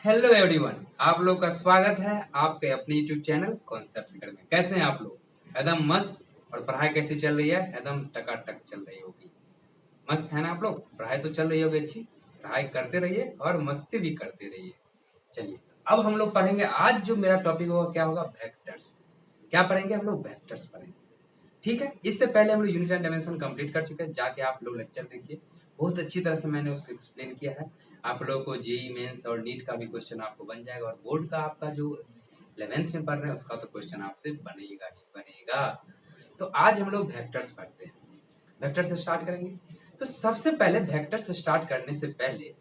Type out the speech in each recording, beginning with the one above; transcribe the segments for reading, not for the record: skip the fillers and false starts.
Hello everyone, आप लोग का स्वागत है आपके अपने यूट्यूब चैनल कॉन्सेप्ट घर में। कैसे हैं आप लोग? एकदम मस्त। और पढ़ाई कैसी चल रही है? एकदम टकाटक चल रही होगी। मस्त है ना आप लोग? पढ़ाई तो चल रही होगी अच्छी। पढ़ाई करते रहिए और मस्ती भी करते रहिए। चलिए, अब हम लोग पढ़ेंगे। आज जो मेरा टॉपिक होगा क्या होगा? वेक्टर्स। क्या पढ़ेंगे हम लोग? वेक्टर्स पढ़ेंगे। ठीक है, इससे पहले हम लोग यूनिट एंड डायमेंशन कंप्लीट कर चुके हैं। जाके आप लोग लेक्चर देखिए, बहुत अच्छी तरह से मैंने उसको एक्सप्लेन किया है। आप लोगों को जेई मेंस और नीट का भी क्वेश्चन आपको बन जाएगा, और बोर्ड का आपका जो 11th में पढ़ रहे हैं उसका तो क्वेश्चन आपसे बनेगा ही बनेगा। तो आज हम लोग वेक्टर्स पढ़ते हैं। वेक्टर से स्टार्ट करेंगे। तो सबसे पहले वेक्टर से स्टार्ट करने से पहले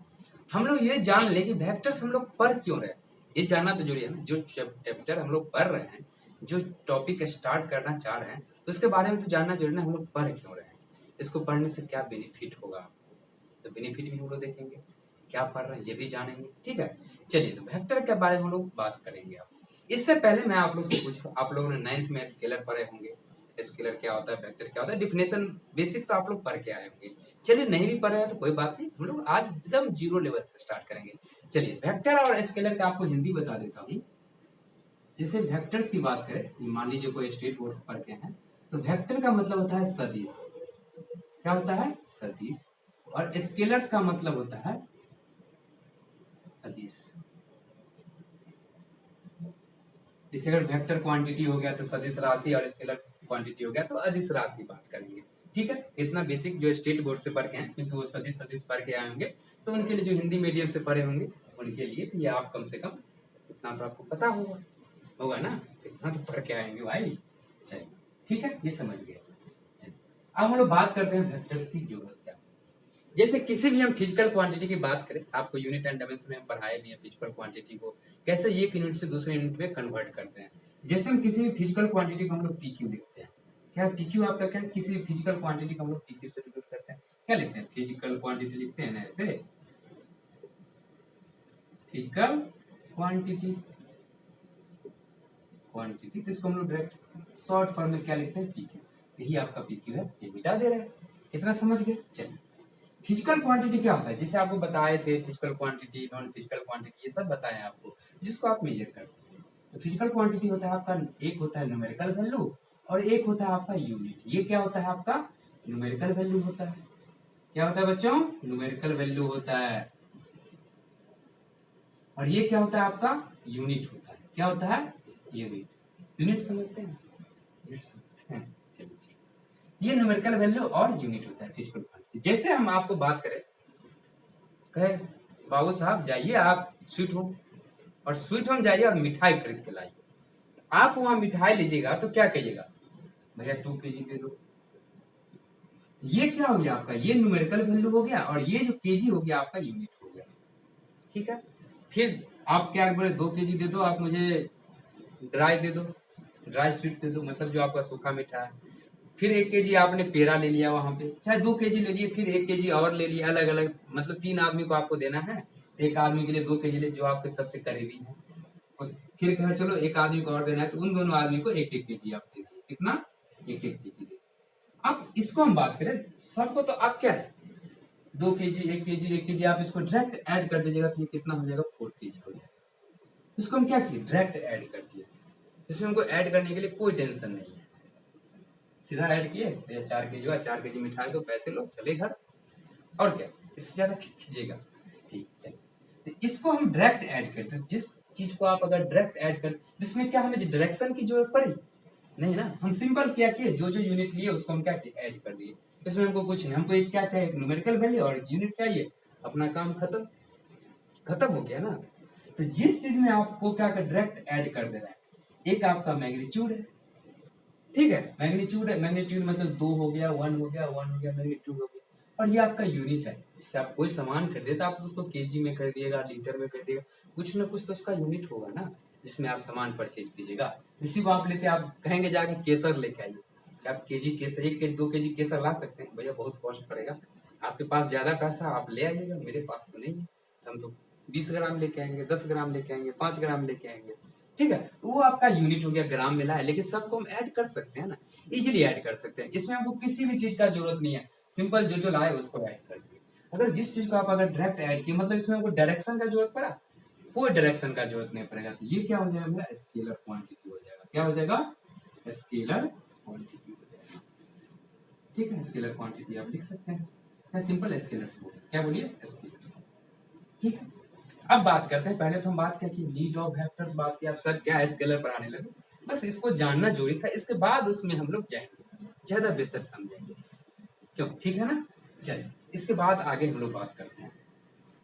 हम लोग ये जान ले कि वेक्टर्स हम लोग पढ़ क्यों रहे हैं। ये जानना तो जरूरी है ना। जो चैप्टर हम लोग पढ़ रहे हैं, जो टॉपिक स्टार्ट करना चाह रहे हैं, तो उसके बारे में तो जानना जरूरी है। हम लोग पढ़ क्यों रहे हैं, इसको पढ़ने से क्या बेनिफिट होगा आपको, तो बेनिफिट भी हम लोग देखेंगे। क्या पढ़ रहे हैं ये भी जानेंगे। ठीक है, चलिए तो वेक्टर के बारे में हम लोग बात करेंगे। अब इससे पहले मैं आप लोग से पूछूं, आप लोगों ने 9th में स्केलर पढ़े होंगे। स्केलर क्या होता है, वेक्टर क्या होता है, डिफिनेशन बेसिक तो आप लोग पढ़ के आए होंगे। चलिए, नहीं भी पढ़े हैं तो कोई बात नहीं, हम लोग आज एकदम जीरो लेवल से स्टार्ट करेंगे। चलिए, वेक्टर और स्केलर का आपको हिंदी बता देता हूँ। जैसे वेक्टर्स की बात करें, मान लीजिए कोई स्टेट बोर्ड से पढ़ के हैं, तो वेक्टर का मतलब होता है सदिश। क्या होता है? सदिश। और स्केलर्स का मतलब होता है अदिश। जैसे अगर वेक्टर क्वांटिटी हो गया तो सदिश राशि, और स्केलर क्वांटिटी हो गया तो अदिश राशि बात करेंगे। ठीक है, इतना बेसिक जो स्टेट बोर्ड से पढ़ के हैं, क्योंकि वो सदिश सदिश पढ़ के आए होंगे, तो उनके लिए जो हिंदी मीडियम से पढ़े होंगे उनके लिए तो ये आप कम से कम इतना तो आपको पता होगा होगा ना। इतना तो पढ़ के आएंगे भाई। चलिए, ठीक है, ये समझ गए। चलिए, अब हम लोग बात करते हैं वेक्टर्स की जरूरत क्या है। जैसे किसी भी हम फिजिकल क्वांटिटी की बात करें, आपको यूनिट एंड डायमेंशन में हम पढ़ाए भी है फिजिकल क्वांटिटी को कैसे एक यूनिट से दूसरे यूनिट में कन्वर्ट करते हैं। जैसे हम किसी भी फिजिकल क्वांटिटी को हम लोग पीक्यू लिखते हैं। क्या पीक्यू आपका क्या है? किसी भी फिजिकल क्वांटिटी को हम लोग पीक्यू से डिनोट करते हैं। क्या लिखते हैं? फिजिकल क्वांटिटी लिखते हैं ना, ऐसे फिजिकल क्वांटिटी। क्वांटिटी तो इसको हम लोग डायरेक्ट शॉर्ट फॉर्म में क्या लिखते हैं? पीक्यू। यही आपका पीक्यू है, ये मिटा दे रहे हैं। इतना समझ गए? चलिए, फिजिकल क्वांटिटी क्या होता है? जैसे आपको बताए थे, physical quantity, non physical quantity, ये सब बताए आपको, जिसको आप मेजर कर सकते हैं। तो फिजिकल क्वांटिटी होता है आपका, एक होता है न्यूमेरिकल वैल्यू और एक होता है आपका यूनिट। ये क्या होता है आपका? न्यूमेरिकल वैल्यू होता है। क्या होता है बच्चों? न्यूमेरिकल वैल्यू होता है। और ये क्या होता है आपका? यूनिट होता है। क्या होता है? यूनिट। यूनिट समझते हैं? यूनिट समझते हैं। चलिए ठीक, ये न्यूमेरिकल वैल्यू और यूनिट होता है फिजिकल क्वांटिटी। जैसे हम आपको बात करें, कहे बाबू साहब जाइए आप स्वीट होम, और स्वीट होम जाइए और मिठाई खरीद के लाइए। आप वहां मिठाई लीजिएगा तो क्या कहिएगा? भैया 2 kg दे दो। ये क्या हो गया आपका? ये न्यूमेरिकल वैल्यू हो गया, और ये जो केजी हो गया आपका यूनिट हो गया। ठीक है, फिर आप क्या बोले? 2 kg दे दो, आप मुझे ड्राई दे दो, ड्राई स्वीट दे दो, मतलब जो आपका सूखा मीठा है। फिर 1 kg आपने पेड़ा ले लिया वहां पे, चाहे 2 kg ले लिए, फिर 1 kg और ले लिया, अलग अलग, मतलब 3 आदमी को आपको देना है। एक आदमी के लिए 2 kg ले, जो आपके सबसे करीबी है। उस फिर कहा चलो एक आदमी को और देना है, तो उन दोनों आदमी को 1-1 kg आप दे दिए। कितना? 1-1 kg दे। अब इसको हम बात करें, सबको तो आप क्या है, 2 kg, 1 kg, 1 kg, आप इसको डायरेक्ट ऐड कर दीजिएगा तो ये कितना हो जाएगा? 4 kg हो जाएगा। इसको हम क्या किए? डायरेक्ट ऐड कर दिए। इसमें हमको ऐड करने के लिए कोई टेंशन नहीं है, सीधा ऐड किए, भैया 4 kg हुआ, 4 kg मिठाई दो, पैसे लो, चले घर। और क्या, इससे ज्यादा क्या कीजिएगा? ठीक, चलिए, तो इसको हम डायरेक्ट ऐड करते हैं। जिस चीज को आप अगर डायरेक्ट ऐड कर, जिसमें क्या हमें डायरेक्शन की जरूरत पड़ी नहीं ना, हम सिंपल क्या किए, जो जो यूनिट लिए उसको हम क्या ऐड कर दिए। इसमें हमको कुछ नहीं, हमको एक क्या चाहिए? न्यूमेरिकल वैल्यू और यूनिट चाहिए। अपना काम खत्म, खत्म हो गया ना। तो जिस चीज में आपको क्या कर डायरेक्ट ऐड कर दे रहा है, एक आपका मैग्नीट्यूड है। ठीक है, मैग्नीट्यूड है, मैग्नीट्यूड मतलब 2 हो गया, 1 हो गया, 1 हो गया, मैग्नीट्यूड हो गया। और ये आपका यूनिट है। जैसे आप कोई सामान खरीदे तो आप उसको केजी में खरीदिएगा, लीटर में खरीदिएगा, कुछ ना कुछ तो उसका यूनिट होगा ना, जिसमें आप सामान परचेज कीजिएगा। इसी को आप लेते, आप कहेंगे जाके केसर लेके आइए, क्या आप केजी केसर, 1 kg 2 kg केसर ला सकते हैं? भैया बहुत कॉस्ट पड़ेगा। आपके पास ज्यादा पैसा, आप ले आइएगा, मेरे पास तो नहीं है। हम तो 20 ग्राम लेके आएंगे, 10 ग्राम लेके आएंगे, 5 ग्राम लेके आएंगे। ठीक है, वो आपका यूनिट हो गया, ग्राम मिला है। लेकिन सबको हम ऐड कर सकते हैं ना, इजीली ऐड कर सकते हैं। इसमें हमको किसी भी चीज का जरूरत नहीं है, सिंपल जो जो लाए उसको ऐड कर दिए। अगर जिस चीज को आप अगर डायरेक्ट ऐड किए, मतलब इसमें हमको डायरेक्शन का जरूरत पड़ा, कोई डायरेक्शन का जरूरत नहीं पड़ेगा। तो ये क्या हो जाएगा मेरा स्केलर क्वांटिटी हो जाएगा। क्या हो जाएगा? स्केलर क्वांटिटी हो जाएगा। ठीक है, स्केलर क्वांटिटी आप लिख सकते हैं। सिंपल स्केलर्स बोलिए, क्या बोलिए? स्केलर्स। ठीक है, अब बात करते हैं। पहले तो हम बात क्या की, नीड ऑफ वेक्टर्स बात की। आप सर क्या स्केलर पढ़ाने लगे, बस इसको जानना जरूरी था। इसके बाद उसमें हम लोग जाएंगे, ज्यादा बेहतर समझेंगे। क्यों? ठीक है ना। चलिए इसके बाद आगे हम लोग बात करते हैं।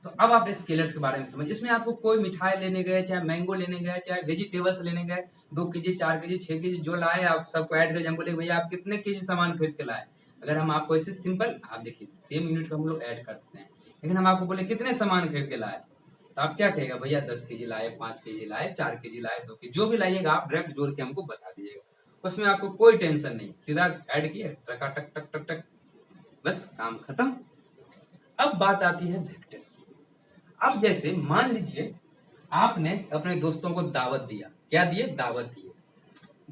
तो अब आप स्केलर्स के बारे में समझ। इसमें आपको कोई मिठाई लेने गए, चाहे मैंगो लेने गए, चाहे वेजिटेबल्स लेने गए, 2 kg 4 kg 6 kg जो लाए आप सबको ऐड कर। हम बोले भैया आप कितने केजी सामान खरीद के लाए, अगर हम आपको ऐसे सिंपल, आप देखिए सेम यूनिट को हम लोग ऐड करते हैं, लेकिन हम आपको बोले कितने सामान खरीद के लाए, तो आप क्या कहेगा? भैया 10 kg लाए, 5 kg लाए, 4 kg लाए, 2 kg, जो भी लाइएगा आप डायरेक्ट जोड़ के हमको बता दीजिएगा। उसमें आपको कोई टेंशन नहीं, सीधा ऐड किए, टका टक टक टक टक, बस काम खत्म। अब बात आती है वेक्टर्स की। अब जैसे मान लीजिए आपने अपने दोस्तों को दावत दिया, क्या दिए? दावत दिए।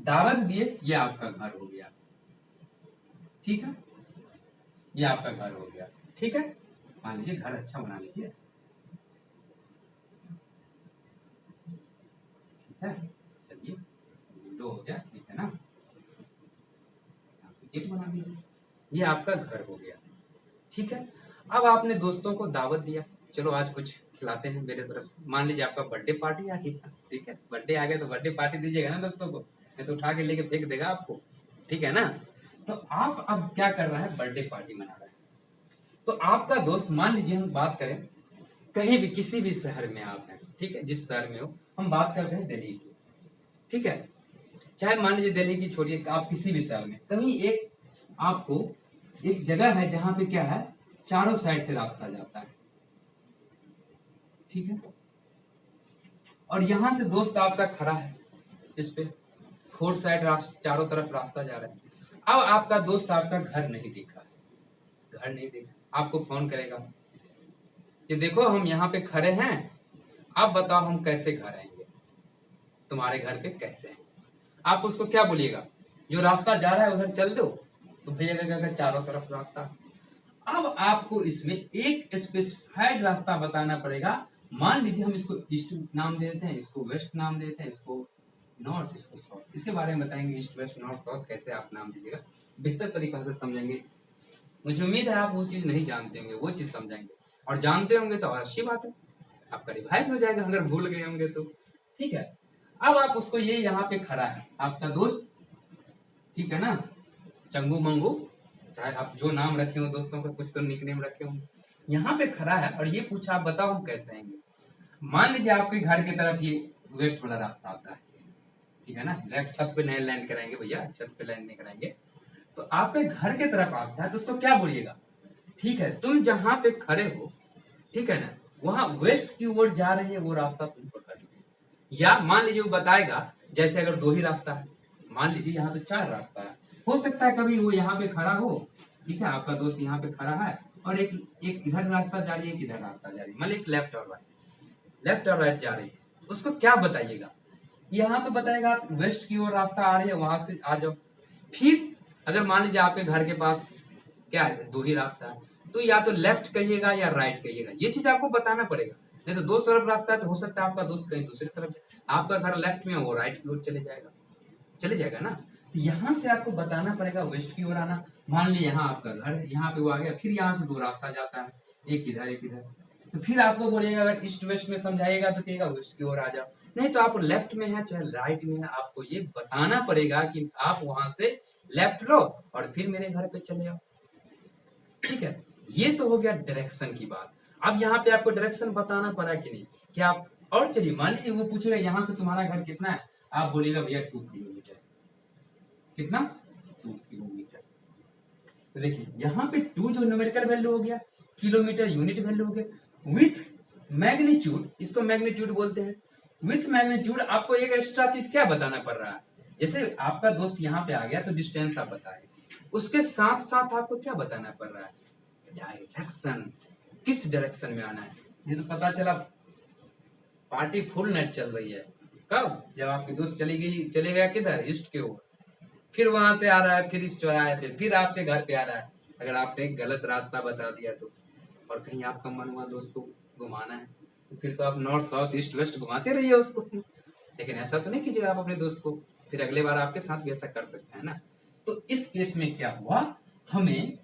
दावत दिए, ये आपका घर हो गया। ठीक है, ये आपका घर हो गया। ठीक है, मान लीजिए घर अच्छा बना लीजिए। ठीक है, चलिए विंडो हो गया। ठीक है ना, गेट बना लीजिए। ये आपका घर हो गया। ठीक है, अब आपने दोस्तों को दावत दिया, चलो आज कुछ खिलाते हैं मेरे तरफ से। मान लीजिए आपका बर्थडे पार्टी आ गई। ठीक है, बर्थडे आ गया तो बर्थडे पार्टी दीजिएगा ना दोस्तों को, नहीं तो उठा के लेके फेंक देगा आपको। ठीक है ना। तो आप अब क्या कर रहा है? बर्थडे पार्टी मना रहा है। तो आपका दोस्त, मान लीजिए हम बात करें कहीं भी किसी भी शहर में आप हैं, ठीक है, जिस शहर में हो, हम बात कर रहे हैं दिल्ली की। ठीक है, चाहे मान लीजिए दिल्ली की छोड़िए, आप किसी भी शहर में कहीं एक आपको एक जगह है जहां पे क्या है, चारों साइड से रास्ता जाता है। ठीक है, और यहां से दोस्त आपका खड़ा है इस पे, 4 साइड चारों तरफ रास्ता जा रहा है। अब आपका दोस्त आपका घर नहीं देखा, घर नहीं देखा, आपको फोन करेगा कि देखो हम यहाँ पे खड़े हैं, आप बताओ हम कैसे घर आएंगे, तुम्हारे घर पे कैसे हैं। आप उसको क्या बोलिएगा? जो रास्ता जा रहा है उधर चल दो। तो भैया क्या, चारों तरफ रास्ता। अब आपको इसमें एक स्पेसिफाइड रास्ता बताना पड़ेगा। मान लीजिए हम इसको ईस्ट नाम दे देते हैं, इसको वेस्ट नाम देते हैं, इसको नॉर्थ, इसको साउथ। इसके बारे में बताएंगे, ईस्ट वेस्ट नॉर्थ साउथ कैसे आप नाम दीजिएगा, बेहतर तरीका से समझेंगे। मुझे उम्मीद है आप वो चीज नहीं जानते होंगे, वो चीज समझेंगे, और जानते होंगे तो अच्छी बात है, आपका रिवाइज हो जाएगा अगर भूल गए होंगे तो। ठीक है, अब आप उसको, ये यहाँ पे खड़ा है आपका दोस्त, ठीक है ना, चंगू मंगू, चाहे आप जो नाम रखे हो दोस्तों का, कुछ तो निकनेम रखे होंगे, यहाँ पे खड़ा है और ये पूछा आप बताओ हम कैसे आएंगे। मान लीजिए आपके घर की तरफ ये वेस्ट वाला रास्ता आता है, ठीक है ना, डायरेक्ट छत पे नहीं लैंड कराएंगे भैया, छत पे लैंड नहीं कराएंगे। तो आपके घर की तरफ रास्ता है, तो उसको क्या बोलिएगा? ठीक है, तुम जहां पे खड़े हो, ठीक है ना, वहां वेस्ट की ओर जा रही है वो रास्ता तुम पकड़ लो। या मान लीजिए वो बताएगा, जैसे अगर 2 ही रास्ता है, मान लीजिए यहाँ तो 4 रास्ता है, हो सकता है कभी वो यहाँ पे खड़ा हो, ठीक है, आपका दोस्त यहाँ पे खड़ा है और एक एक इधर रास्ता जा रही है, एक इधर रास्ता जा रही है, मान लीजिए लेफ्ट और राइट, लेफ्ट और राइट जा रही है, तो उसको क्या बताइएगा? यहाँ तो बताएगा आप वेस्ट की ओर रास्ता आ रही है, वहां से आ जाओ। फिर अगर मान लीजिए आपके घर के पास क्या है, 2 ही रास्ता है, तो या तो लेफ्ट कहिएगा या राइट कहिएगा, ये चीज आपको बताना पड़ेगा। नहीं तो 2 तरफ रास्ता है तो हो सकता है आपका दोस्त कहीं दूसरी तरफ जाए, आपका घर लेफ्ट में है, वो राइट की ओर चले जाएगा, चले जाएगा ना। तो यहाँ से आपको बताना पड़ेगा वेस्ट की ओर आना। मान ली यहाँ आपका घर है, यहाँ पे वो आ गया, फिर यहाँ से 2 रास्ता जाता है, एक इधर एक इधर, तो फिर आपको बोलिएगा, अगर ईस्ट वेस्ट में समझाइएगा तो कहेगा वेस्ट की ओर आ जाओ, नहीं तो आप लेफ्ट में है चाहे राइट में है, आपको ये बताना पड़ेगा कि आप वहां से लेफ्ट लो और फिर मेरे घर पे चले आओ। ठीक है, ये तो हो गया डायरेक्शन की बात। अब यहाँ पे आपको डायरेक्शन बताना पड़ा कि नहीं, कि आप, और चलिए मान लीजिए वो पूछेगा यहाँ से तुम्हारा घर कितना है, आप बोलेगा भैया 2 किलोमीटर। कितना? 2 किलोमीटर। तो देखिए यहाँ पे 2 जो न्यूमेरिकल वैल्यू हो गया, किलोमीटर यूनिट वैल्यू हो गया, विथ मैग्नीट्यूड, इसको मैग्नीट्यूड बोलते हैं। विथ मैग्नीट्यूड आपको एक एक्स्ट्रा चीज क्या बताना पड़ रहा है, जैसे आपका दोस्त यहाँ पे आ गया तो डिस्टेंस आप बताए, उसके साथ साथ आपको क्या बताना पड़ रहा है? डायरेक्शन, किस डायरेक्शन में आना है। ये तो पता चला पार्टी फुल नाइट चल रही है, कब? जब आपकी दोस्त चली गई, चले गया किधर, ईस्ट के ओर, फिर वहां से आ रहा है, फिर इस चौराहे पे, फिर आपके घर पे आ रहा है, अगर आपने गलत रास्ता बता दिया तो, और कहीं आपका मन हुआ दोस्त को घुमाना है, तो फिर तो आप नॉर्थ साउथ ईस्ट वेस्ट घुमाते रहिए उसको, लेकिन ऐसा तो नहीं कीजिएगा आप अपने दोस्त को, फिर अगले बार आपके साथ भी ऐसा कर सकते हैं ना। तो इस केस में क्या हुआ, हमें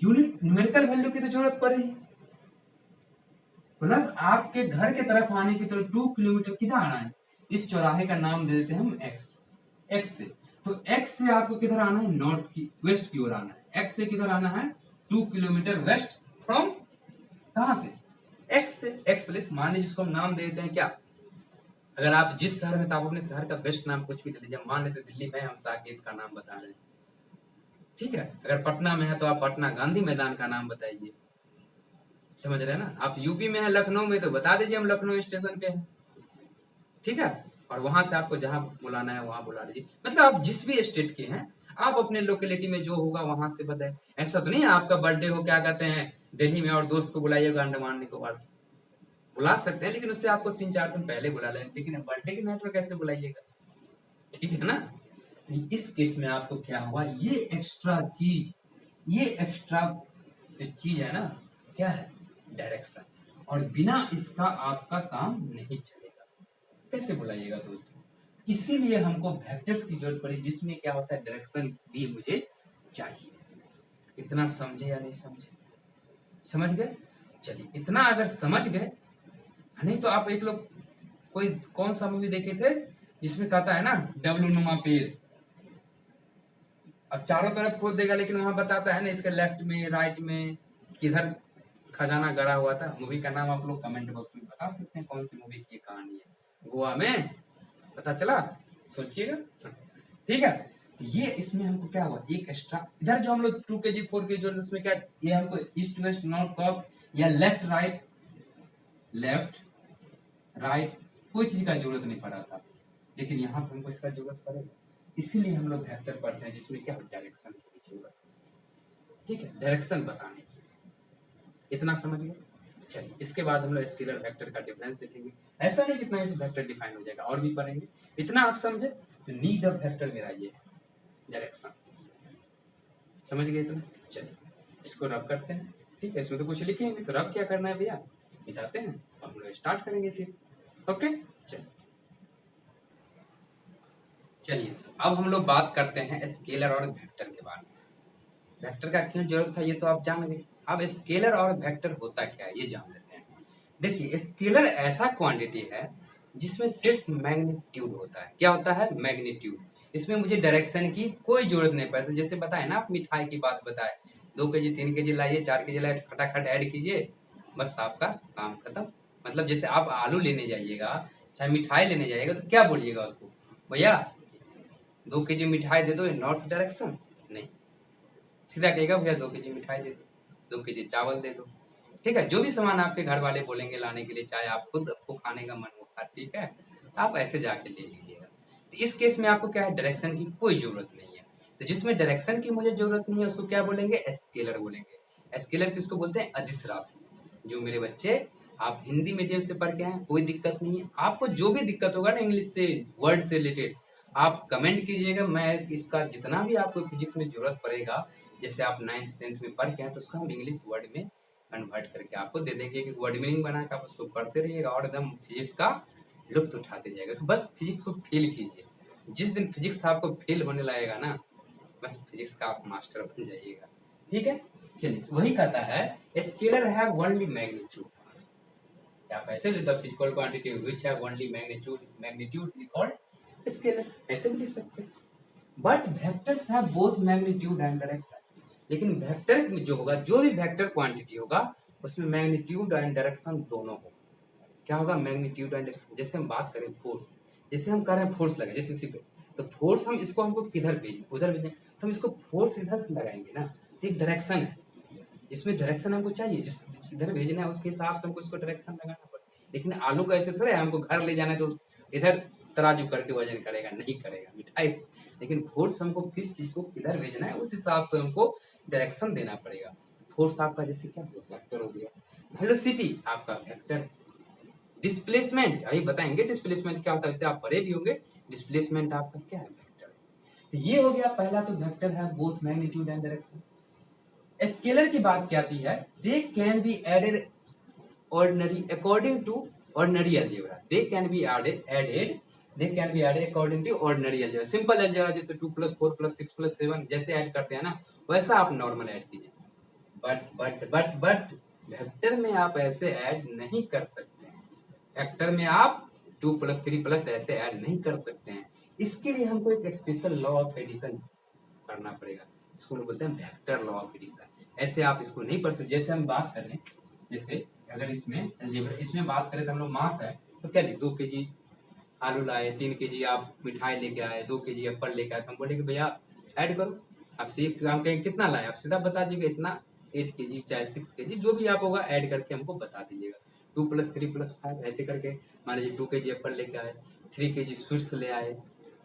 यूनिट न्यूमेरिकल वैल्यू की तो जरूरत पड़ी, प्लस आपके घर के तरफ आने की तो 2 किलोमीटर किधर आना है, इस चौराहे का नाम दे देते हैं हम एक्स, एक्स से, तो एक्स से आपको किधर आना है, नॉर्थ की वेस्ट की ओर आना है, एक्स से किधर आना है 2 किलोमीटर वेस्ट फ्रॉम, कहां से, एक्स से, एक्स प्लेस, मान लीजिए जिसको हम नाम दे देते हैं क्या, अगर आप जिस शहर में, तो आप अपने शहर का बेस्ट नाम कुछ भी ले लीजिए, मान लेते दिल्ली में हम साकेत का नाम बता रहे हैं, ठीक है, अगर पटना में है तो आप पटना गांधी मैदान का नाम बताइए, समझ रहे हैं ना, आप यूपी में है लखनऊ में तो बता दीजिए हम लखनऊ स्टेशन पे हैं, ठीक है, और वहां से आपको जहां बुलाना है वहां बुला लीजिए, मतलब आप जिस भी स्टेट के हैं आप अपने लोकेलिटी में जो होगा वहां से बताए, ऐसा तो नहीं है आपका बर्थडे हो क्या कहते हैं दिल्ली में और दोस्त को बुलाइएगा अंडमान निकोबार से, बुला सकते हैं लेकिन उससे आपको 3-4 दिन पहले बुला लें, लेकिन बर्थडे के नाइट पर कैसे बुलाइएगा, ठीक है ना। इस केस में आपको क्या हुआ, ये एक्स्ट्रा चीज, ये एक्स्ट्रा चीज है ना, क्या है, डायरेक्शन, और बिना इसका आपका काम नहीं चलेगा, कैसे बुलाइएगा दोस्तों, इसीलिए हमको वेक्टर्स की जरूरत पड़ी, जिसमें क्या होता है डायरेक्शन भी मुझे चाहिए, इतना समझे या नहीं समझे, समझ गए, चलिए इतना अगर समझ गए, नहीं तो आप एक लोग कोई कौन सा मूवी देखे थे जिसमें कहता है ना डब्लू नुमा पेड़, अब चारों तरफ खोद देगा लेकिन वहां बताता है ना इसके लेफ्ट में राइट में किधर खजाना गड़ा हुआ था, मूवी का नाम आप लोग कमेंट बॉक्स में बता सकते हैं कौन सी मूवी की कहानी है, गोवा में, पता चला, सोचिएगा, ठीक है, ये इसमें हमको क्या हुआ, एक एक्स्ट्रा, इधर जो हम लोग 2 kg 4 kg जो उसमें क्या, ये हमको ईस्ट वेस्ट नॉर्थ साउथ या लेफ्ट राइट, लेफ्ट राइट कोई चीज का जरूरत नहीं पड़ा था, लेकिन यहाँ पर हमको इसका जरूरत पड़ेगा, इसीलिए हम लोग वेक्टर पढ़ते हैं जिसमें क्या डायरेक्शन की जरूरत है, ठीक है, डायरेक्शन बताने की, इतना समझ गए, चलिए इसके बाद हम लोग स्केलर वेक्टर का डिफरेंस देखेंगे, ऐसा नहीं कितना इस वेक्टर डिफाइन हो जाएगा और भी पढ़ेंगे, इतना आप समझे, तो नीड ऑफ वेक्टर मेरा ये है डायरेक्शन, समझ गए इतना, चलिए इसको रब करते हैं, ठीक है, इसमें तो कुछ लिखेंगे तो रब क्या करना है भैया, मिटाते हैं और हम लोग स्टार्ट करेंगे फिर, ओके, चलिए तो अब हम लोग बात करते हैं स्केलर और वेक्टर के बारे में, वेक्टर का क्यों जरूरत था ये तो आप जान गए, अब स्केलर और वेक्टर होता क्या है ये जान लेते हैं। देखिए स्केलर ऐसा क्वांटिटी है जिसमें सिर्फ मैग्नीट्यूड होता है, क्या होता है, मैग्नीट्यूड, इसमें मुझे डायरेक्शन की कोई जरूरत नहीं पड़ती, जैसे बताए ना आप मिठाई की बात बताए, 2 kg 3 kg लाइए 4 kg लाइए फटाफट ऐड कीजिए, बस आपका काम खत्म, मतलब जैसे आप आलू लेने जाइएगा चाहे मिठाई लेने जाइएगा तो क्या बोलिएगा उसको, भैया 2 kg मिठाई दे दो नॉर्थ डायरेक्शन, नहीं, सीधा कहेगा भैया 2 kg मिठाई दे दो, 2 kg चावल दे दो, ठीक है, जो भी सामान आपके घर वाले बोलेंगे लाने के लिए, चाहे आप खुद आपको खाने का मन होगा, ठीक है, आप ऐसे जाके ले लीजिएगा, तो इस केस में आपको क्या है डायरेक्शन की कोई जरूरत नहीं है, तो जिसमें डायरेक्शन की मुझे जरूरत नहीं है उसको क्या बोलेंगे, स्केलर बोलेंगे, स्केलर किसको बोलते हैं, अदिश राशि, जो मेरे बच्चे आप हिंदी मीडियम से पढ़ के हैं कोई दिक्कत नहीं है, आपको जो भी दिक्कत होगा ना इंग्लिश से वर्ड से रिलेटेड आप कमेंट कीजिएगा, मैं इसका जितना भी आपको फिजिक्स में जरूरत पड़ेगा, जैसे आप 9th 10th में पढ़ के हैं तो उसका हम इंग्लिश वर्ड में कन्वर्ट करके आपको दे देंगे, कि वर्ड मीनिंग बना के आप उसको पढ़ते रहिएगा और एकदम फिजिक्स का लुत्फ उठाते जाएगा, तो बस फिजिक्स को फील कीजिए, जिस दिन फिजिक्स आपको फील होने लगेगा ना, बस फिजिक्स का आप मास्टर बन जाइएगा, ठीक है, चलिए वही कहता है स्केलर हैव ओनली मैग्नीट्यूड, आप ऐसे लिख दो physical quantity which have only magnitude, magnitude is called scalars, ऐसे भी लिख सकते हैं, but vectors have both magnitude and direction, लेकिन वेक्टर में जो होगा, जो भी वेक्टर क्वांटिटी होगा उसमें मैग्नीट्यूड एंड डायरेक्शन दोनों होगा, क्या होगा, मैग्नीट्यूड एंड डायरेक्शन, जैसे हम बात करें फोर्स, जैसे हम कह रहे हैं फोर्स लगे जैसे इसी पे, तो फोर्स हम इसको हमको किधर भेजें, उधर भेजें, तो हम इसको फोर्स इधर से लगाएंगे ना, तो एक डायरेक्शन है, इसमें डायरेक्शन हमको चाहिए, जिस इधर भेजना है उसके हिसाब से हमको इसको डायरेक्शन लगाना पड़ेगा, लेकिन आलू का ऐसे थोड़े हमको घर ले जाना है तो इधर तराजू करके वजन करेगा, नहीं करेगा मिठाई, लेकिन फोर्स हमको किस चीज को किधर भेजना है उस हिसाब से हमको डायरेक्शन देना पड़ेगा, फोर्स आपका जैसे क्या वेक्टर हो गया, वेलोसिटी आपका वेक्टर, डिस्प्लेसमेंट अभी बताएंगे डिस्प्लेसमेंट क्या होता है, वैसे आप पढ़े भी होंगे, डिस्प्लेसमेंट आपका क्या है, वेक्टर, तो ये हो गया पहला, तो वेक्टर है both magnitude and direction. Scalar की बात क्या आती है, they can be added ordinary according to ordinary algebra. They can be added according to ordinary algebra. Simple algebra जैसे 2 + 4 + 6 + 7 जैसे ऐड करते हैं ना, वैसा आप नॉर्मल ऐड कीजिए. बट वेक्टर में आप ऐसे ऐड नहीं कर सकते हैं. वेक्टर में आप 2 + 3 + ऐसे ऐड नहीं कर सकते हैं. इसके लिए हमको एक स्पेशल लॉ ऑफ एडिशन करना पड़ेगा. इसको हम बोलते हैं वेक्टर लॉ ऑफ एडिशन. ऐसे आप इसको नहीं पढ़ सकते. जैसे हम बात करें, जैसे अगर इसमें बात करें तो हम लोग मास है तो क्या 2 kg आलू लाए, 3 kg आप मिठाई लेके आए, 2 kg एप्पल लेके आए, तो हम बोले कि भैया ऐड करो. आपसे एक काम कहें कितना लाए, आप सीधा बता दीजिएगा इतना 8 kg चाहे 6 kg जो भी आप होगा ऐड करके हमको बता दीजिएगा. 2 + 3 + 5 ऐसे करके मान लीजिए 2 kg एप्पल लेके आए, 3 kg स्वीट्स ले आए,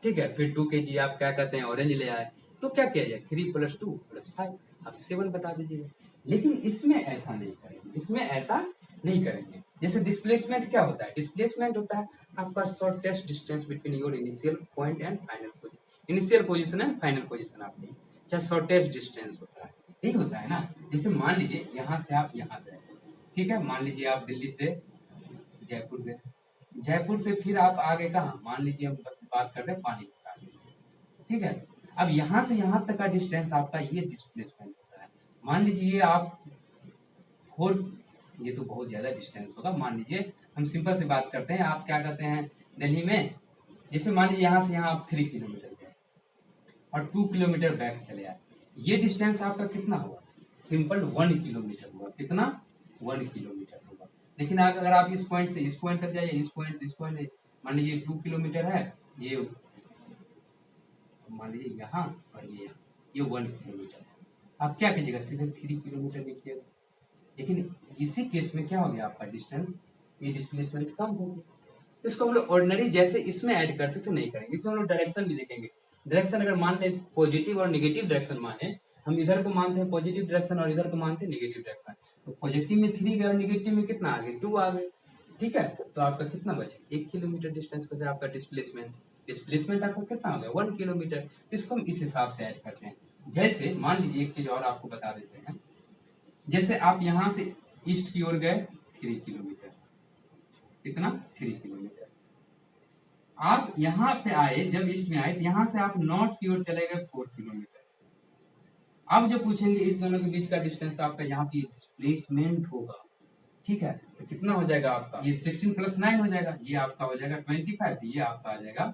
ठीक है. फिर 2 kg आप क्या कहते हैं ऑरेंज ले आए, तो क्या किया जाए 3 + 2 + 5 आप 7 बता दीजिएगा. लेकिन इसमें ऐसा नहीं करेंगे. जैसे डिस्प्लेसमेंट क्या होता है, डिस्प्लेसमेंट होता है आपका shortest distance between your initial point and final position. Initial position and final position आपकी चाहे शॉर्टेस्ट डिस्टेंस होता है, यही होता है ना. जैसे मान लीजिए यहाँ से आप यहाँ गए, ठीक है. मान लीजिए आप दिल्ली से जयपुर गए, जयपुर से फिर आप आगे कहाँ, मान लीजिए हम बात करते हैं पानीपत, ठीक है. अब यहाँ से यहाँ तक का डिस्टेंस आपका ये डिस्प्लेसमेंट होता है. मान लीजिए आप 4, ये तो बहुत ज्यादा डिस्टेंस होगा. मान लीजिए हम सिंपल से बात करते हैं, आप क्या कहते हैं दिल्ली में, जैसे मान लीजिए यहाँ से यहाँ आप 3 किलोमीटर गए और 2 किलोमीटर बैक चले आए, ये डिस्टेंस आपका कितना हुआ, सिंपल 1 किलोमीटर हुआ. कितना 1 किलोमीटर होगा. लेकिन अगर आप इस पॉइंट से इस पॉइंट तक जाइए, इस पॉइंट से इस पॉइंट, मान लीजिए 2 किलोमीटर है, ये मान लीजिए यहाँ और ये 1 किलोमीटर है. आप क्या कीजिएगा सीधे 3 किलोमीटर लिखिएगा. लेकिन इसी केस में क्या हो गया आपका डिस्टेंस, ये डिस्प्लेसमेंट कम हो गया. इसको हम लोग ऑर्डिनरी जैसे इसमें ऐड करते थे नहीं करेंगे. इसमें हम लोग डायरेक्शन भी देखेंगे. डायरेक्शन अगर मान ले पॉजिटिव और निगेटिव डायरेक्शन माने, हम इधर को मानते हैं पॉजिटिव डायरेक्शन और इधर को मानते हैं निगेटिव डायरेक्शन. तो पॉजिटिव में 3 गए और निगेटिव में कितना आ गए 2 आ गए, ठीक है. तो आपका कितना बचे 1 किलोमीटर डिस्टेंस बचा आपका डिस्प्लेसमेंट आपका कितना हो गया 1 किलोमीटर. इसको हम इस हिसाब से ऐड करते हैं. जैसे मान लीजिए एक चीज और आपको बता देते हैं, जैसे आप यहाँ से ईस्ट की ओर गए 3 किलोमीटर, कितना 3 किलोमीटर. आप यहाँ पे आए, जब ईस्ट में आए, यहाँ से आप नॉर्थ की ओर चले गए 4 किलोमीटर. अब जो पूछेंगे इस दोनों के बीच का डिस्टेंस, तो आपका यहाँ पे डिस्प्लेसमेंट होगा, ठीक है. तो कितना हो जाएगा आपका, ये 16 + 9 हो जाएगा, ये आपका हो जाएगा 25, ये आपका आ जाएगा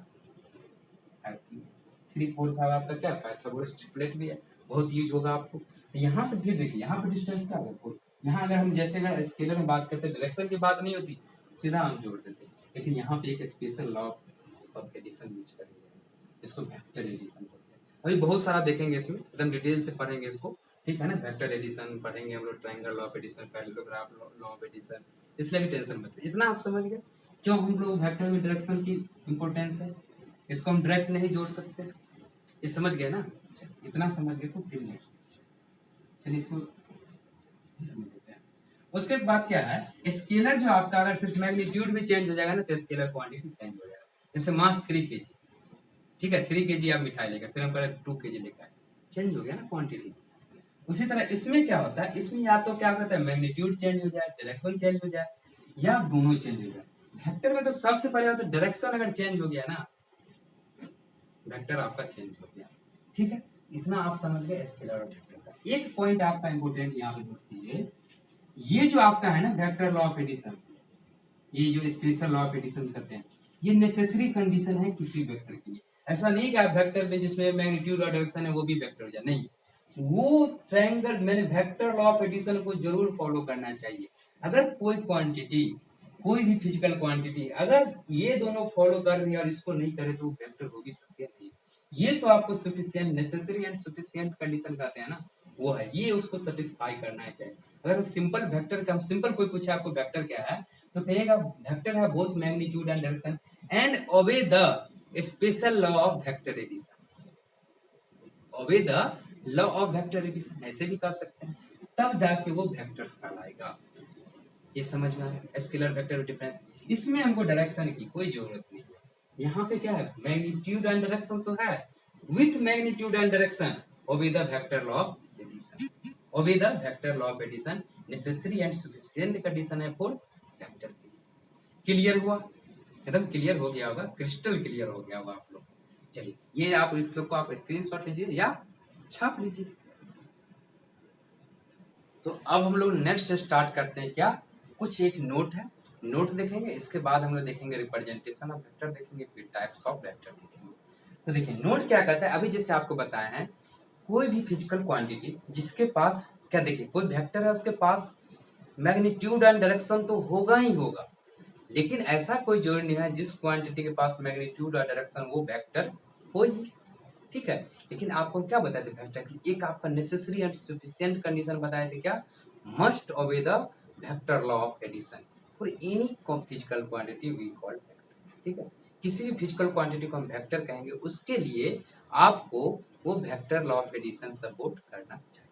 3 4 5 आपका क्या पाइथागोरस ट्रिपलेट भी है, बहुत यूज होगा आपको. यहाँ से फिर देखिए यहाँ पे डिस्टेंस क्या होगा. यहाँ अगर हम जैसे अगर स्केलर में बात करते डायरेक्शन की बात नहीं होती, सीधा हम जोड़ देते. लेकिन यहाँ पे एक special law of addition use करेंगे, इसको वेक्टर एडिशन बोलते हैं. अभी बहुत सारा देखेंगे इसमें, एकदम डिटेल से पढ़ेंगे इसको, ठीक है ना. वेक्टर एडिशन पढ़ेंगे हम लोग, triangle law of addition, parallelogram law of addition. इसलिए भी टेंशन मत. इतना आप समझ गए क्यों हम लोग वेक्टर में डायरेक्शन की इंपॉर्टेंस है. इसको हम डायरेक्ट नहीं जोड़ सकते, ये समझ गए ना. इतना समझ गए तो फिर नेक्स्ट चलिए इसको. उसके बाद क्या है, स्केलर जो आपका अगर सिर्फ मैग्नीट्यूड भी चेंज हो जाएगा ना, तो स्केलर क्वांटिटी चेंज हो जाएगा. जैसे मास 3 kg, ठीक है, 3 kg आप मिठाई लेकर, फिर हम करें 2 kg लेकर, चेंज हो गया ना क्वांटिटी. उसी तरह इसमें क्या होता है, इसमें या तो क्या कहता है मैग्नीट्यूड चेंज हो जाए, डायरेक्शन चेंज हो जाए, या दोनों चेंज हो जाए. वेक्टर में तो सबसे पहले होता है डायरेक्शन अगर चेंज हो गया ना, वेक्टर आपका चेंज हो गया, ठीक है. इतना आप समझ गए स्केलर और वेक्टर का. एक पॉइंट आपका इंपोर्टेंट यहाँ पे नोट कीजिए, ये जो आपका है ना वेक्टर लॉ ऑफ एडिशन, ये जो स्पेशल लॉ ऑफ एडिशन करते हैं, ये नेसेसरी कंडीशन है किसी वेक्टर के लिए. ऐसा नहीं कि आप वेक्टर में जिसमें मैग्नीट्यूड और डायरेक्शन है वो भी वेक्टर हो जाए, नहीं. वो ट्रायंगल मैंने वेक्टर लॉ ऑफ एडिशन को जरूर फॉलो करना चाहिए. अगर कोई क्वांटिटी, कोई भी फिजिकल क्वांटिटी अगर ये दोनों फॉलो कर रही है और इसको नहीं करे तो वेक्टर हो भी सकती है नहीं. ये तो आपको sufficient, necessary and sufficient condition कहते हैं ना, वो है, ये उसको सेटिस्फाई करना है चाहिए. अगर सिंपल वेक्टर का सिंपल कोई पूछे आपको वेक्टर क्या है, तो कहिएगा वेक्टर है both magnitude and direction and obey the special law of vector addition. Obey the law of vector addition ऐसे भी कह सकते हैं, तब जाके वो वेक्टर्स कहलाएगा. ये समझ में आया स्केलर वेक्टर डिफरेंस. इसमें हमको डायरेक्शन की कोई जरूरत नहीं है. यहाँ पे क्या है मैग्नीट्यूड एंड डायरेक्शन तो है, with magnitude and direction obey the vector law of addition, obey the vector law of addition necessary and sufficient condition है फॉर वेक्टर के लिए। क्लियर हुआ? एकदम क्लियर हो गया होगा, क्रिस्टल क्लियर हो गया होगा आप लोग। चलिए ये आप इस को आप स्क्रीनशॉट लीजिए या छाप लीजिए। तो अब हम लोग नेक्स्ट स्टार्ट करते हैं क्या, कुछ एक नोट है, नोट देखेंगे, इसके बाद हम लोग देखेंगे रिप्रेजेंटेशन ऑफ वेक्टर देखेंगे, फिर टाइप्स ऑफ वेक्टर देखेंगे। तो देखिए नोट क्या कहता है, अभी जैसे आपको बताया है कोई भी फिजिकल क्वांटिटी जिसके पास क्या, देखिए कोई वेक्टर है उसके पास मैग्नीट्यूड एंड डायरेक्शन तो होगा ही होगा, लेकिन ऐसा कोई जरूरी नहीं है जिस क्वांटिटी के पास मैग्नीट्यूड और डायरेक्शन वो वेक्टर हो ही, ठीक है। लेकिन आपको क्या बताए थे वेक्टर की, एक आपका नेसेसरी एंड सफिशिएंट कंडीशन बताए थे, क्या, must obey the vector law of addition for any physical quantity we call vector, ठीक है। किसी भी फिजिकल क्वांटिटी को हम वेक्टर कहेंगे उसके लिए आपको वो vector law of addition support करना चाहिए,